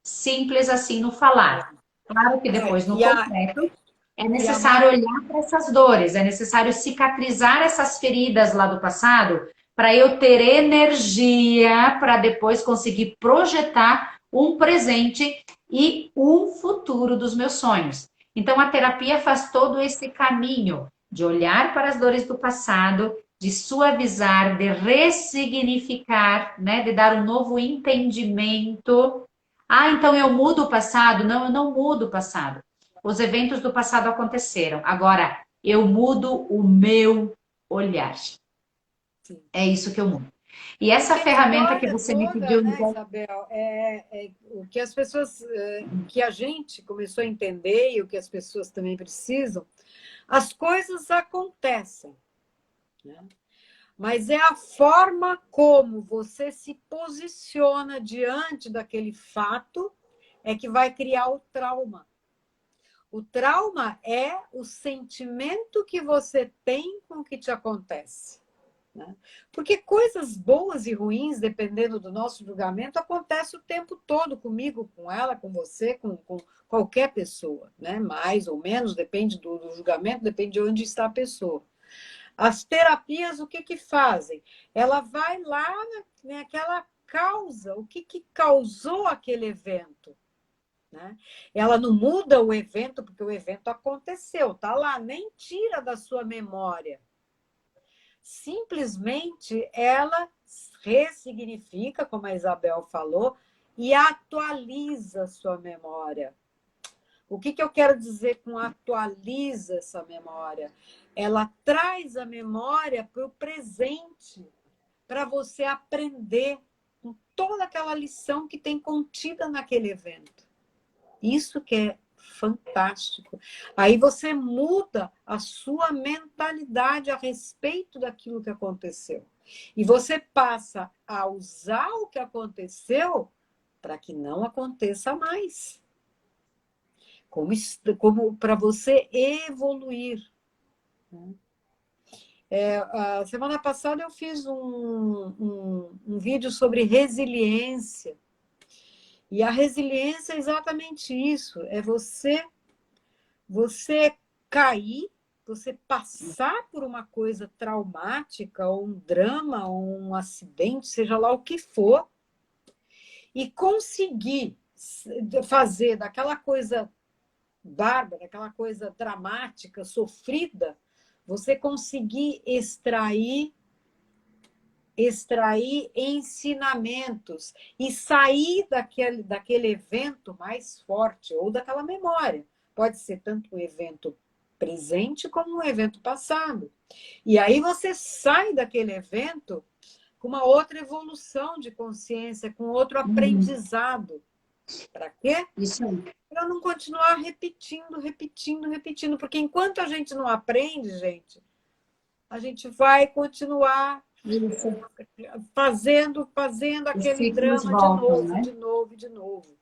Simples assim no falar. Claro que depois no E a, concreto é e a necessário Mari, olhar para essas dores, é necessário cicatrizar essas feridas lá do passado para eu ter energia para depois conseguir projetar um presente e um futuro dos meus sonhos. Então a terapia faz todo esse caminho de olhar para as dores do passado, de suavizar, de ressignificar, né, de dar um novo entendimento. Ah, então eu mudo o passado? Não, eu não mudo o passado. Os eventos do passado aconteceram. Agora, eu mudo o meu olhar. sim. É isso que eu mudo. E essa Porque a ferramenta que história você me toda, pediu, né, então, Isabel, o que as pessoas, o que a gente começou a entender e o que as pessoas também precisam, as coisas acontecem, né? Mas é a forma como você se posiciona diante daquele fato é que vai criar o trauma. O trauma é o sentimento que você tem com o que te acontece. Né? Porque coisas boas e ruins, dependendo do nosso julgamento, acontece o tempo todo comigo, com ela, com você, com qualquer pessoa. Né? Mais ou menos, depende do julgamento, depende de onde está a pessoa. As terapias, o que, que fazem? Ela vai lá naquela causa, o que, que causou aquele evento. Né? Ela não muda o evento, porque o evento aconteceu, está lá, nem tira da sua memória. Simplesmente ela ressignifica, como a Isabel falou, e atualiza a sua memória. O que, que eu quero dizer com atualiza essa memória? Ela traz a memória para o presente, para você aprender com toda aquela lição que tem contida naquele evento. Isso que é Fantástico. Aí você muda a sua mentalidade a respeito daquilo que aconteceu. E você passa a usar o que aconteceu para que não aconteça mais. Como para você evoluir. A semana passada eu fiz um vídeo sobre resiliência. E a resiliência é exatamente isso, é você cair, você passar por uma coisa traumática, ou um drama, ou um acidente, seja lá o que for, e conseguir fazer daquela coisa bárbara, aquela coisa dramática, sofrida, você conseguir extrair ensinamentos e sair daquele evento mais forte ou daquela memória. Pode ser tanto um evento presente como um evento passado. E aí você sai daquele evento com uma outra evolução de consciência, com outro aprendizado. Para quê? Isso aí. Para não continuar repetindo, repetindo, repetindo. Porque enquanto a gente não aprende, gente, a gente vai continuar Isso. fazendo Os aquele ciclos drama de voltam, novo, né? de novo, de novo.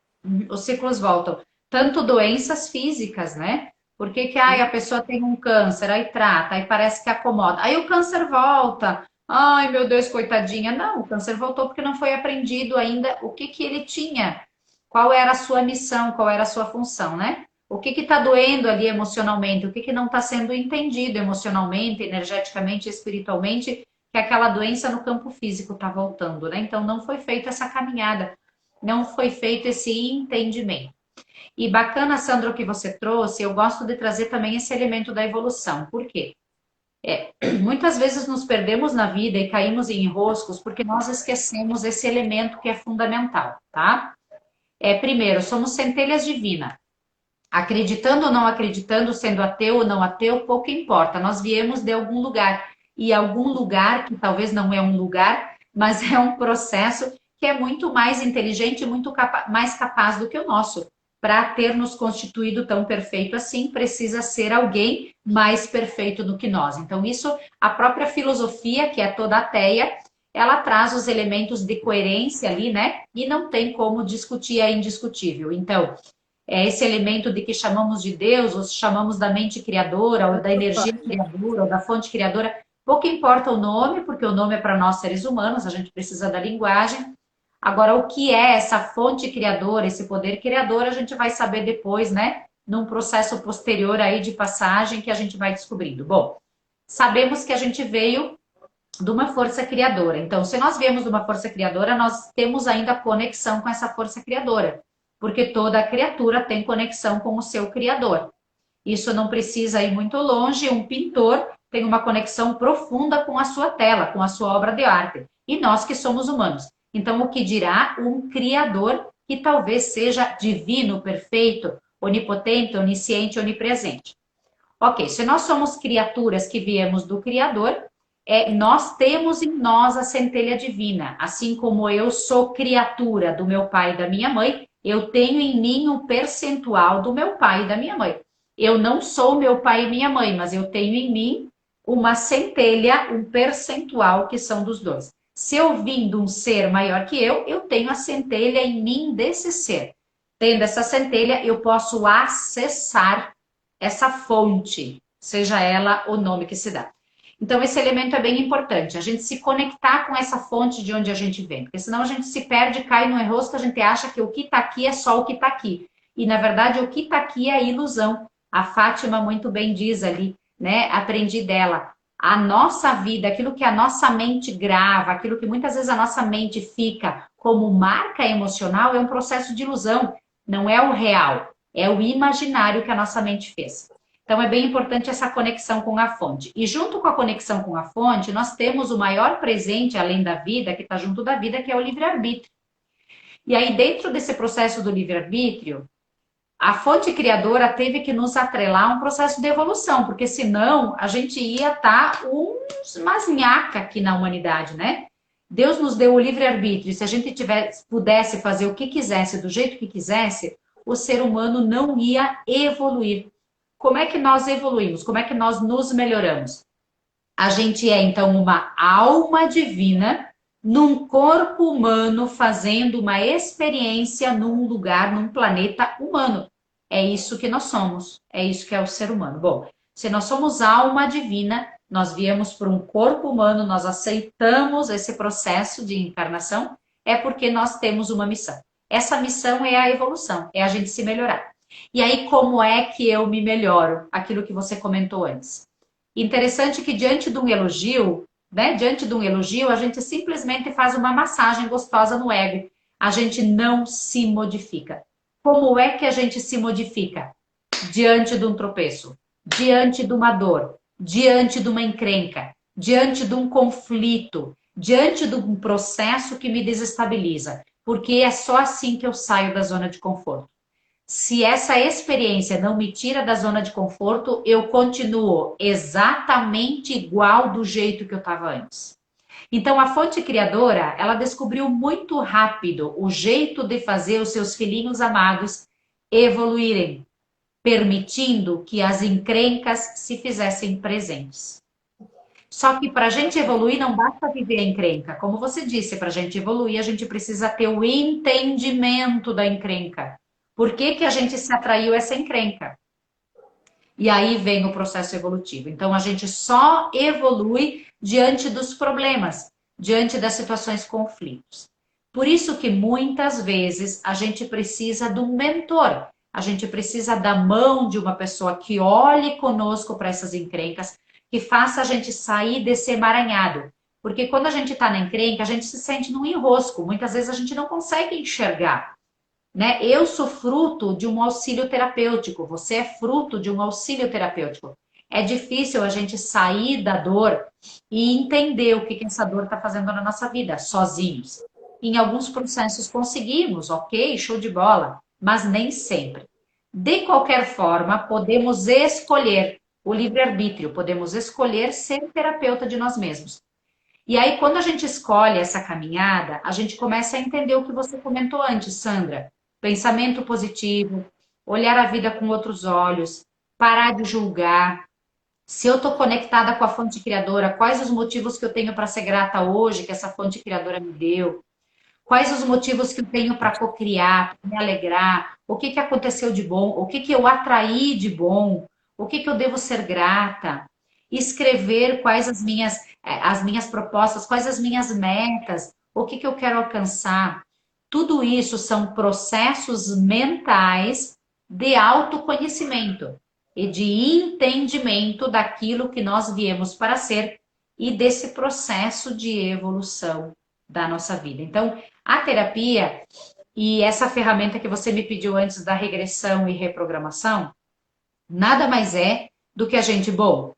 Os ciclos voltam. Tanto doenças físicas, né? Por que ai, a pessoa tem um câncer, aí trata, aí parece que acomoda. Aí o câncer volta. Ai, meu Deus, coitadinha. Não, o câncer voltou porque não foi aprendido ainda o que que ele tinha. Qual era a sua missão, qual era a sua função, né? O que está doendo ali emocionalmente, o que que não está sendo entendido emocionalmente, energeticamente, espiritualmente, que aquela doença no campo físico está voltando, né? Então não foi feita essa caminhada, não foi feito esse entendimento. E bacana, Sandro, o que você trouxe, eu gosto de trazer também esse elemento da evolução. Por quê? Muitas vezes nos perdemos na vida e caímos em enroscos porque nós esquecemos esse elemento que é fundamental, tá? Primeiro, somos centelhas divinas. Acreditando ou não acreditando, sendo ateu ou não ateu, pouco importa. Nós viemos de algum lugar. E algum lugar, que talvez não é um lugar, mas é um processo que é muito mais inteligente, muito mais capaz do que o nosso. Para ter nos constituído tão perfeito assim, precisa ser alguém mais perfeito do que nós. Então, isso, a própria filosofia, que é toda ateia, ela traz os elementos de coerência ali, né? E não tem como discutir, é indiscutível. Então, esse elemento de que chamamos de Deus, ou chamamos da mente criadora, ou da energia criadora, ou da fonte criadora, pouco importa o nome, porque o nome é para nós seres humanos, a gente precisa da linguagem. Agora, o que é essa fonte criadora, esse poder criador, a gente vai saber depois, né? Num processo posterior aí de passagem que a gente vai descobrindo. Bom, sabemos que a gente veio de uma força criadora. Então, se nós viemos de uma força criadora, nós temos ainda conexão com essa força criadora, porque toda criatura tem conexão com o seu criador. Isso não precisa ir muito longe, um pintor tem uma conexão profunda com a sua tela, com a sua obra de arte. E nós que somos humanos. Então, o que dirá um criador que talvez seja divino, perfeito, onipotente, onisciente, onipresente? Ok, se nós somos criaturas que viemos do Criador, nós temos em nós a centelha divina. Assim como eu sou criatura do meu pai e da minha mãe, eu tenho em mim um percentual do meu pai e da minha mãe. Eu não sou meu pai e minha mãe, mas eu tenho em mim uma centelha, um percentual que são dos dois. Se eu vim de um ser maior que eu tenho a centelha em mim desse ser. Tendo essa centelha, eu posso acessar essa fonte, seja ela o nome que se dá. Então, esse elemento é bem importante, a gente se conectar com essa fonte de onde a gente vem, porque senão a gente se perde, cai no enrosco, a gente acha que o que está aqui é só o que está aqui. E, na verdade, o que está aqui é a ilusão. A Fátima muito bem diz ali, né? Aprendi dela. A nossa vida, aquilo que a nossa mente grava, aquilo que muitas vezes a nossa mente fica como marca emocional, é um processo de ilusão, não é o real, é o imaginário que a nossa mente fez. Então, é bem importante essa conexão com a fonte. E junto com a conexão com a fonte, nós temos o maior presente, além da vida, que está junto da vida, que é o livre-arbítrio. E aí, dentro desse processo do livre-arbítrio, a fonte criadora teve que nos atrelar a um processo de evolução, porque senão a gente ia estar umas nhaca aqui na humanidade, né? Deus nos deu o livre-arbítrio, se a gente pudesse fazer o que quisesse, do jeito que quisesse, o ser humano não ia evoluir. Como é que nós evoluímos? Como é que nós nos melhoramos? A gente é então uma alma divina num corpo humano fazendo uma experiência num lugar, num planeta humano. É isso que nós somos, é isso que é o ser humano. Bom, se nós somos alma divina, nós viemos por um corpo humano, nós aceitamos esse processo de encarnação, é porque nós temos uma missão. Essa missão é a evolução, é a gente se melhorar. E aí, como é que eu me melhoro? Aquilo que você comentou antes. Interessante que diante de um elogio, né? Diante de um elogio, a gente simplesmente faz uma massagem gostosa no ego. A gente não se modifica. Como é que a gente se modifica? Diante de um tropeço, diante de uma dor, diante de uma encrenca, diante de um conflito, diante de um processo que me desestabiliza. Porque é só assim que eu saio da zona de conforto. Se essa experiência não me tira da zona de conforto, eu continuo exatamente igual do jeito que eu estava antes. Então, a fonte criadora, ela descobriu muito rápido o jeito de fazer os seus filhinhos amados evoluírem, permitindo que as encrencas se fizessem presentes. Só que para a gente evoluir, não basta viver a encrenca. Como você disse, para a gente evoluir, a gente precisa ter o entendimento da encrenca. Por que que a gente se atraiu a essa encrenca? E aí vem o processo evolutivo. Então, a gente só evolui diante dos problemas, diante das situações conflitos. Por isso que muitas vezes a gente precisa de um mentor. A gente precisa da mão de uma pessoa que olhe conosco para essas encrencas, que faça a gente sair desse emaranhado. Porque quando a gente está na encrenca, a gente se sente num enrosco. Muitas vezes a gente não consegue enxergar. Né? Eu sou fruto de um auxílio terapêutico, você é fruto de um auxílio terapêutico. É difícil a gente sair da dor e entender o que que essa dor está fazendo na nossa vida, sozinhos. Em alguns processos conseguimos, ok, show de bola, mas nem sempre. De qualquer forma, podemos escolher o livre-arbítrio, podemos escolher ser terapeuta de nós mesmos. E aí, quando a gente escolhe essa caminhada, a gente começa a entender o que você comentou antes, Sandra. Pensamento positivo, olhar a vida com outros olhos, parar de julgar. Se eu estou conectada com a fonte criadora, quais os motivos que eu tenho para ser grata hoje, que essa fonte criadora me deu? Quais os motivos que eu tenho para cocriar, para me alegrar? O que que aconteceu de bom? O que que eu atraí de bom? O que que eu devo ser grata? Escrever quais as minhas propostas, quais as minhas metas, o que que eu quero alcançar. Tudo isso são processos mentais de autoconhecimento e de entendimento daquilo que nós viemos para ser e desse processo de evolução da nossa vida. Então, a terapia e essa ferramenta que você me pediu antes da regressão e reprogramação, nada mais é do que a gente, bom,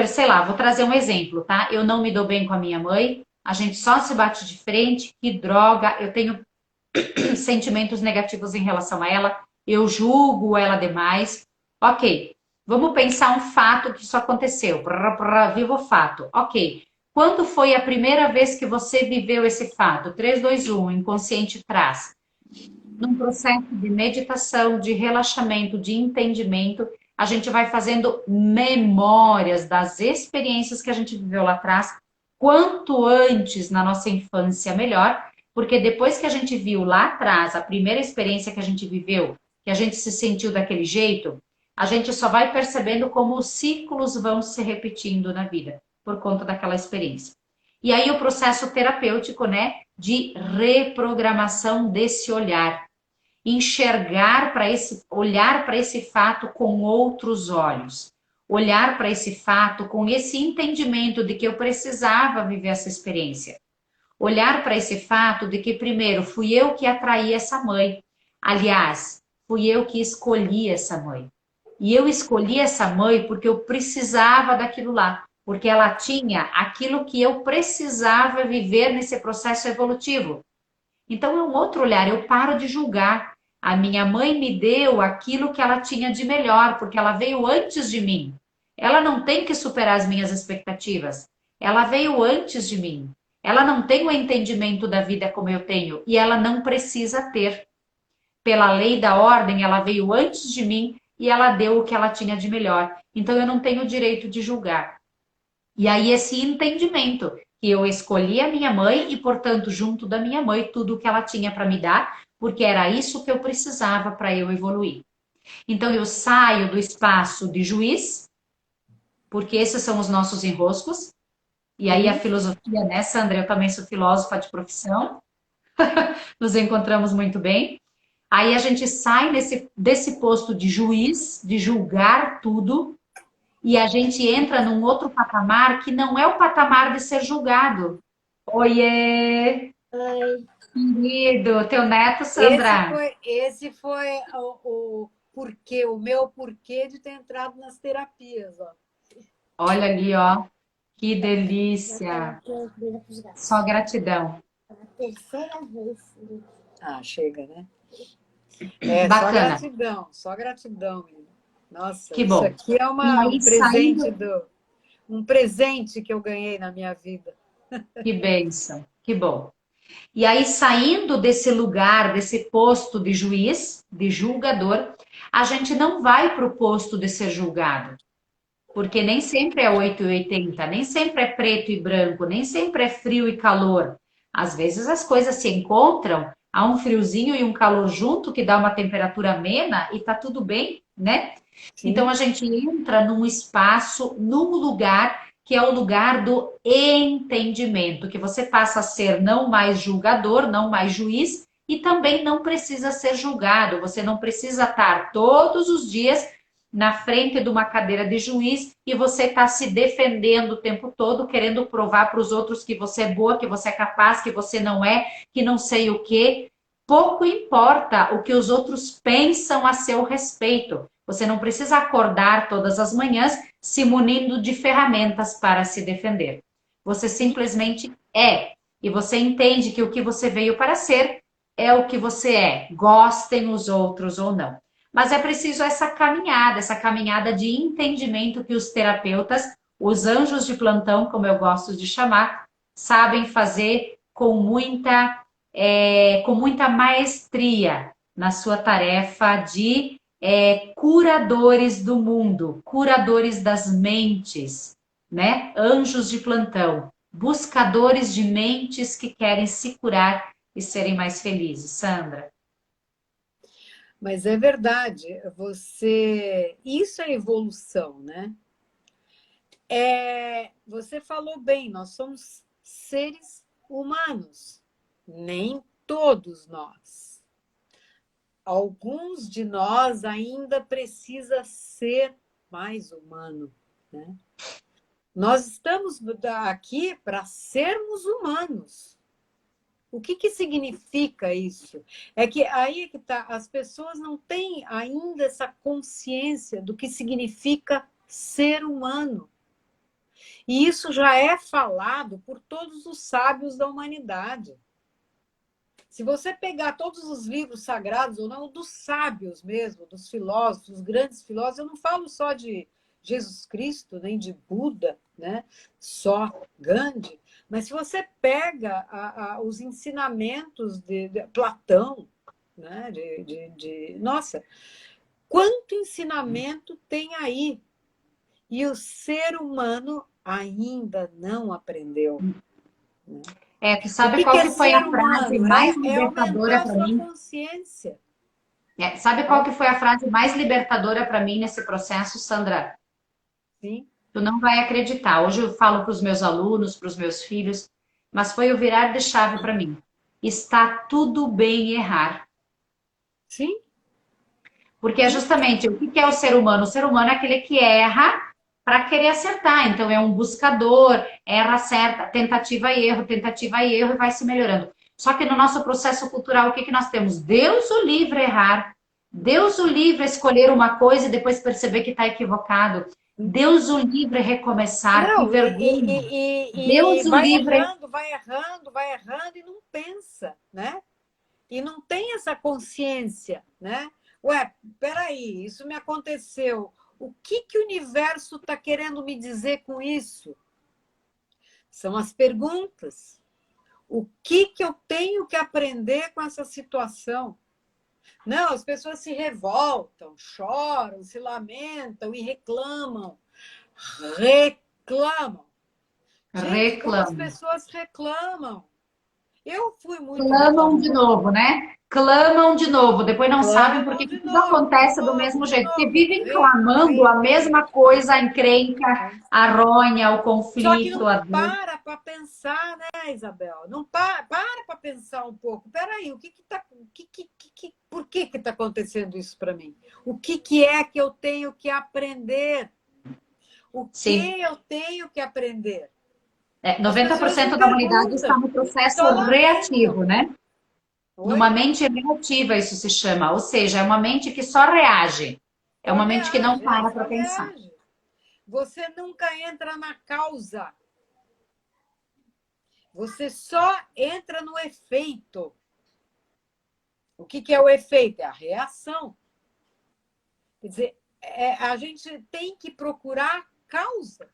sei lá, vou trazer um exemplo, tá? Eu não me dou bem com a minha mãe, a gente só se bate de frente, que droga, eu tenho sentimentos negativos em relação a ela, eu julgo ela demais. Ok, vamos pensar um fato que isso aconteceu. Viva o fato. Ok, quando foi a primeira vez que você viveu esse fato? 3, 2, 1, inconsciente traz. Num processo de meditação, de relaxamento, de entendimento, a gente vai fazendo memórias das experiências que a gente viveu lá atrás, quanto antes na nossa infância, melhor, porque depois que a gente viu lá atrás a primeira experiência que a gente viveu, que a gente se sentiu daquele jeito, a gente só vai percebendo como os ciclos vão se repetindo na vida por conta daquela experiência. E aí o processo terapêutico, né, de reprogramação desse olhar, enxergar para esse, olhar para esse fato com outros olhos, olhar para esse fato com esse entendimento de que eu precisava viver essa experiência. Olhar para esse fato de que, primeiro, fui eu que atraí essa mãe. Aliás, fui eu que escolhi essa mãe. E eu escolhi essa mãe porque eu precisava daquilo lá. Porque ela tinha aquilo que eu precisava viver nesse processo evolutivo. Então é um outro olhar, eu paro de julgar. A minha mãe me deu aquilo que ela tinha de melhor, porque ela veio antes de mim. Ela não tem que superar as minhas expectativas. Ela veio antes de mim. Ela não tem o entendimento da vida como eu tenho e ela não precisa ter. pela lei da ordem, ela veio antes de mim e ela deu o que ela tinha de melhor. Então eu não tenho o direito de julgar. E aí esse entendimento que eu escolhi a minha mãe e, portanto, junto da minha mãe, tudo o que ela tinha para me dar, porque era isso que eu precisava para eu evoluir. Então eu saio do espaço de juiz, porque esses são os nossos enroscos. E aí a filosofia, né, Sandra? Eu também sou filósofa de profissão, nos encontramos muito bem. Aí a gente sai desse posto de juiz, de julgar tudo, e a gente entra num outro patamar que não é o patamar de ser julgado. Oiê, Oi. querido, teu neto, Esse Sandra. foi, esse foi o porquê, o meu porquê de ter entrado nas terapias, ó. Olha ali, ó, que Já tava delícia. aqui a comida pros Só gatos. gratidão. Pela terceira vez. Ah, chega, né? É, Bacana, só gratidão, menina. Nossa, que isso bom. aqui é E um aí presente saindo, um presente que eu ganhei na minha vida. que bênção, que bom. E aí, saindo desse lugar, desse posto de juiz, de julgador, a gente não vai para o posto de ser julgado. Porque nem sempre é 8 e 80, nem sempre é preto e branco, nem sempre é frio e calor. Às vezes as coisas se encontram, há um friozinho e um calor junto que dá uma temperatura amena e tá tudo bem, né? Então Sim, a gente entra num espaço, num lugar que é o lugar do entendimento, que você passa a ser não mais julgador, não mais juiz e também não precisa ser julgado. Você não precisa estar todos os dias na frente de uma cadeira de juiz e você está se defendendo o tempo todo, querendo provar para os outros que você é boa, que você é capaz, que você não é, que não sei o quê. Pouco importa o que os outros pensam a seu respeito. Você não precisa acordar todas as manhãs se munindo de ferramentas para se defender. Você simplesmente é. E você entende que o que você veio para ser é o que você é, gostem os outros ou não. Mas é preciso essa caminhada de entendimento que os terapeutas, os anjos de plantão, como eu gosto de chamar, sabem fazer com muita maestria na sua tarefa de curadores do mundo, curadores das mentes, né? Anjos de plantão, buscadores de mentes que querem se curar e serem mais felizes. Sandra. mas é verdade. Isso é evolução, né? Você falou bem, nós somos seres humanos, nem todos nós. Alguns de nós ainda precisa ser mais humano, né? Nós estamos aqui para sermos humanos. O que significa isso? É que aí é que tá, as pessoas não têm ainda essa consciência do que significa ser humano. E isso já é falado por todos os sábios da humanidade. Se você pegar todos os livros sagrados, ou não, dos sábios mesmo, dos filósofos, dos grandes filósofos, eu não falo só de Jesus Cristo, nem de Buda, né? Só Gandhi, mas se você pega os ensinamentos de Platão, né? Nossa, quanto ensinamento tem aí? E o ser humano ainda não aprendeu. Né? Tu O sabe que qual é que foi ser a frase humano? mais É libertadora aumentar a para sua mim? consciência. Sabe qual que foi a frase mais libertadora para mim nesse processo, Sandra? Sim, Tu não vai acreditar. Hoje eu falo para os meus alunos, para os meus filhos, mas foi o virar de chave para mim. Está tudo bem errar. sim, Porque é sim. justamente o que é o ser humano? O ser humano é aquele que erra para querer acertar. Então é um buscador, erra, acerta, tentativa e erro e vai se melhorando. Só que no nosso processo cultural, o que nós temos? Deus o livre errar. Deus o livre escolher uma coisa e depois perceber que está equivocado. Deus o livre recomeçar, que Não, vergonha. Deus e o livre. vai errando e não pensa, né? E não tem essa consciência, né? Ué, peraí, isso me aconteceu. O que o universo está querendo me dizer com isso? São as perguntas. O que eu tenho que aprender com essa situação? Não, as pessoas se revoltam, choram, se lamentam e reclamam. Reclamam. Gente, como as Reclamam. pessoas reclamam. Eu fui muito Clamam de reclamona. novo, né? Clamam de novo, depois não sabem por Clamam que que de tudo novo, de acontece do novo, mesmo de jeito. Porque novo. vivem clamando a mesma coisa, a encrenca, a ronha, o Só que conflito, não a dor. para pensar, né, Isabel? Não para pensar um pouco. Peraí, o que que tá, por que está acontecendo isso para mim? O que é que eu tenho que aprender? O Sim. que eu tenho que aprender? As Noventa por pessoas não cento da humanidade está perguntam, no processo só reativo, lamentam. né? Oi? Numa mente reativa, isso se chama. Ou seja, é uma mente que só reage. É Só uma mente que não reage, para só para pensar. reage. Você nunca entra na causa. Você só entra no efeito. O que é o efeito? É a reação. Quer dizer, a gente tem que procurar causa.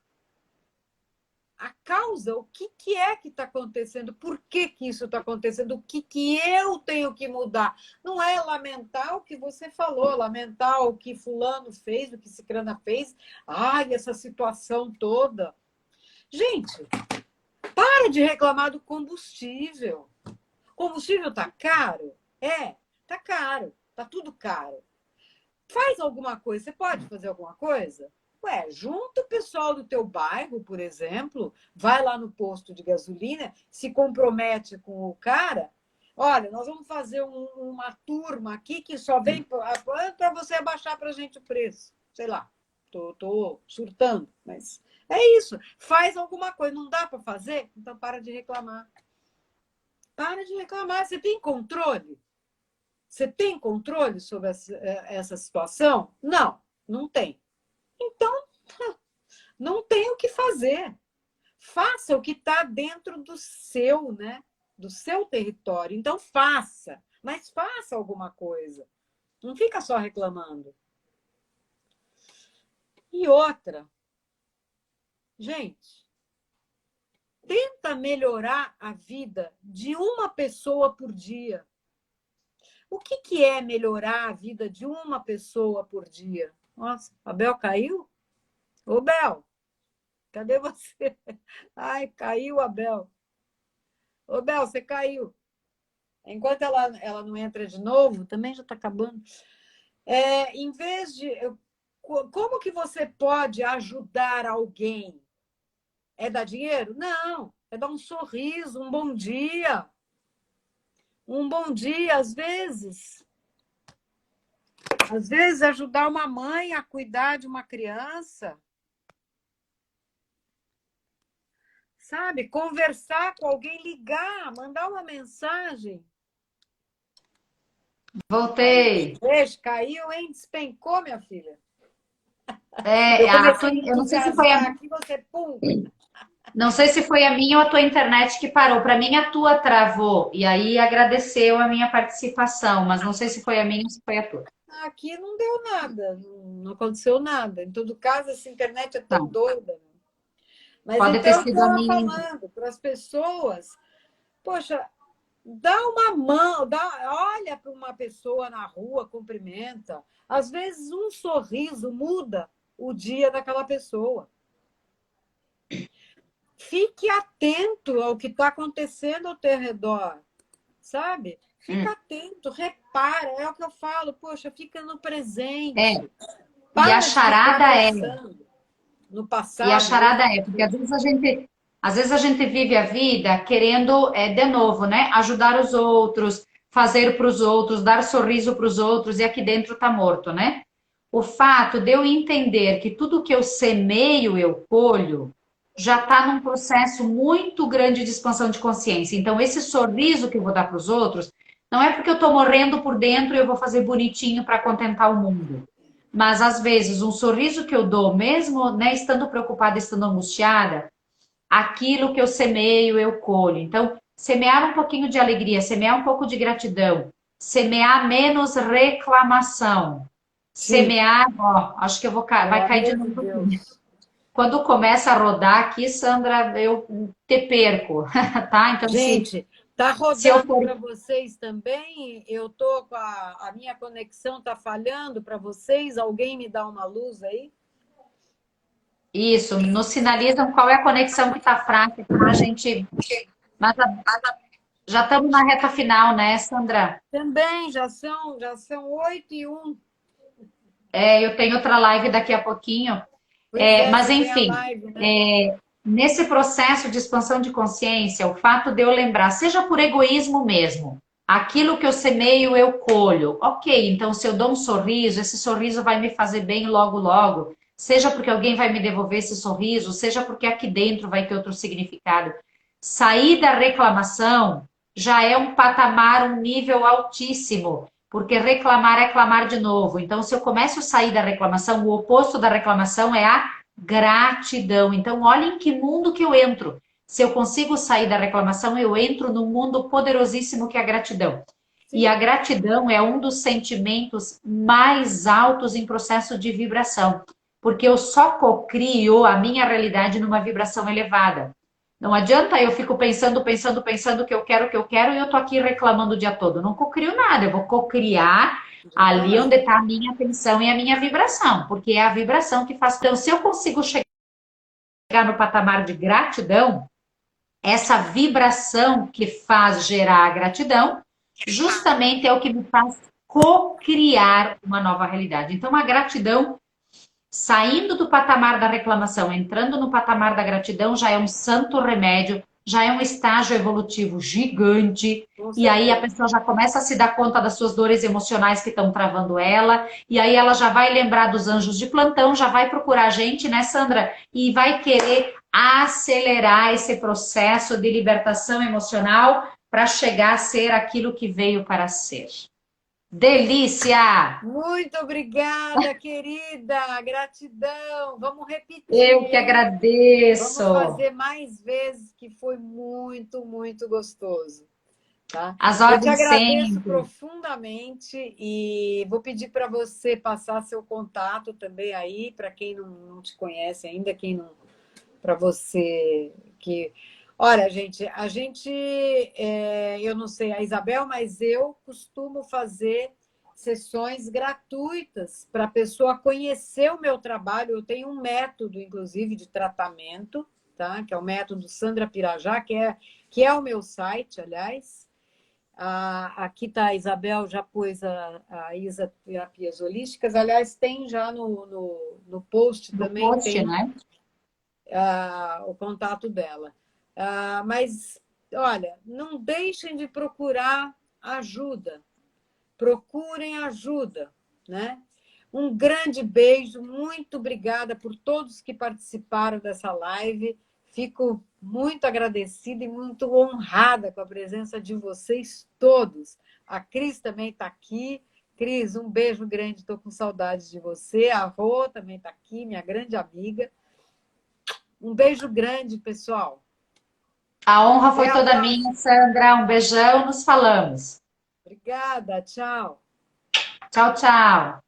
A causa, o que é que está acontecendo? Por que isso está acontecendo? O que eu tenho que mudar? Não é lamentar o que você falou, lamentar o que fulano fez, o que cicrana fez. Ai, essa situação toda. Gente, para de reclamar do combustível. O combustível está caro? Está caro. Está tudo caro. Faz alguma coisa. Você pode fazer alguma coisa? Ué, junta o pessoal do teu bairro, por exemplo, vai lá no posto de gasolina, se compromete com o cara. Olha, nós vamos fazer uma turma aqui que só vem para você abaixar para a gente o preço. Sei lá, tô surtando, mas é isso. Faz alguma coisa. Não dá para fazer? Então para de reclamar. Para de reclamar. Você tem controle? Você tem controle sobre essa situação? Não, não tem. Então, não tem o que fazer. Faça o que está dentro do seu, né? Do seu território. Então, faça. Mas faça alguma coisa. Não fica só reclamando. E outra, gente, tenta melhorar a vida de uma pessoa por dia. O que é melhorar a vida de uma pessoa por dia? Nossa, a Bel caiu? Ô, Bel, cadê você? Ai, caiu a Bel. Ô, Bel, você caiu. Enquanto ela não entra de novo, também já está acabando. Em vez de. Como que você pode ajudar alguém? É dar dinheiro? Não. É dar um sorriso, um bom dia. Um bom dia, às vezes. Às vezes, ajudar uma mãe a cuidar de uma criança. Sabe? Conversar com alguém, ligar, mandar uma mensagem. Voltei. Caiu, hein? Despencou, minha filha. Eu comecei a Eu não sei se foi entusiasmar aqui, você, pum. não sei se foi a minha ou a tua internet que parou. Para mim, a tua travou. E aí agradeceu a minha participação, mas não sei se foi a minha ou se foi a tua. Aqui não deu nada, não aconteceu nada. Em todo caso, essa internet é Tá. tão doida. Mas Pode ter então, eu sido a estava minha. falando para as pessoas, poxa, dá uma mão, olha para uma pessoa na rua, cumprimenta. Às vezes, um sorriso muda o dia daquela pessoa. Fique atento ao que está acontecendo ao teu redor, sabe? Fica atento, repara, é o que eu falo, poxa, fica no É. presente. E a Para de ficar charada é. pensando no E a passado ou charada no é, porque futuro. às vezes a gente vive a vida querendo, de novo, né, ajudar os outros, fazer para os outros, dar sorriso para os outros, e aqui dentro tá morto, né? O fato de eu entender que tudo que eu semeio, eu colho, já está num processo muito grande de expansão de consciência. Então, esse sorriso que eu vou dar para os outros, não é porque eu estou morrendo por dentro e eu vou fazer bonitinho para contentar o mundo. Mas, às vezes, um sorriso que eu dou, mesmo, né, estando preocupada, estando angustiada, aquilo que eu semeio, eu colho. Então, semear um pouquinho de alegria, semear um pouco de gratidão, semear menos reclamação, Sim, semear, ó, acho que pelo vai cair de amor de novo aqui. Deus. Quando começa a rodar aqui, Sandra, eu te perco, tá? Então, se Gente, Tá Se eu rodando for para vocês também? Eu tô com a minha conexão tá falhando para vocês? Alguém me dá uma luz aí? isso, nos sinalizam qual é a conexão que está fraca para a gente. Mas já estamos na reta final, né, Sandra? Também já são 8h01. Eu tenho outra live daqui a pouquinho. Pois é, Mas, você tem a enfim, live, né? nesse processo de expansão de consciência, o fato de eu lembrar, seja por egoísmo mesmo, aquilo que eu semeio, eu colho. Ok, então se eu dou um sorriso, esse sorriso vai me fazer bem logo, logo. Seja porque alguém vai me devolver esse sorriso, seja porque aqui dentro vai ter outro significado. Sair da reclamação já é um patamar, um nível altíssimo, porque reclamar é clamar de novo. Então, se eu começo a sair da reclamação, o oposto da reclamação é a gratidão. Então, olha em que mundo que eu entro. Se eu consigo sair da reclamação, eu entro num mundo poderosíssimo que é a gratidão. E Sim. a gratidão é um dos sentimentos mais altos em processo de vibração, porque eu só cocrio a minha realidade numa vibração elevada. Não adianta eu fico pensando o que eu quero e eu tô aqui reclamando o dia todo. Não cocrio nada, eu vou cocriar ali onde está a minha atenção e a minha vibração, porque é a vibração que faz. Então, se eu consigo chegar no patamar de gratidão, essa vibração que faz gerar a gratidão, justamente é o que me faz co-criar uma nova realidade. Então, a gratidão, saindo do patamar da reclamação, entrando no patamar da gratidão, já é um santo remédio, já é um estágio evolutivo gigante. E aí a pessoa já começa a se dar conta das suas dores emocionais que estão travando ela, e aí ela já vai lembrar dos anjos de plantão, já vai procurar a gente, né, Sandra? E vai querer acelerar esse processo de libertação emocional para chegar a ser aquilo que veio para ser. Delícia! Muito obrigada, querida. Gratidão. Vamos repetir, Eu que hein? agradeço. Vamos fazer mais vezes, que foi muito, muito gostoso. Tá? As Eu te ordens agradeço sempre. profundamente e vou pedir para você passar seu contato também aí, para quem não te conhece ainda, quem não, para você que. Olha, gente, eu não sei a Isabel, mas eu costumo fazer sessões gratuitas para a pessoa conhecer o meu trabalho. Eu tenho um método, inclusive, de tratamento, tá? Que é o método Sandra Pirajá, que é o meu site, aliás. Aqui está a Isabel, já pôs a Isa Terapias Holísticas. Aliás, tem já no post No também, post, tem né? o contato dela. Mas, olha, não deixem de procurar ajuda. Procurem ajuda, né? Um grande beijo, muito obrigada por todos que participaram dessa live. Fico muito agradecida e muito honrada com a presença de vocês todos. A Cris também está aqui. Cris, um beijo grande, estou com saudades de você. A Rô também está aqui, minha grande amiga. Um beijo grande, pessoal. A honra Até foi a toda minha, próxima. Sandra. Um beijão, nos falamos. Obrigada, tchau. Tchau, tchau.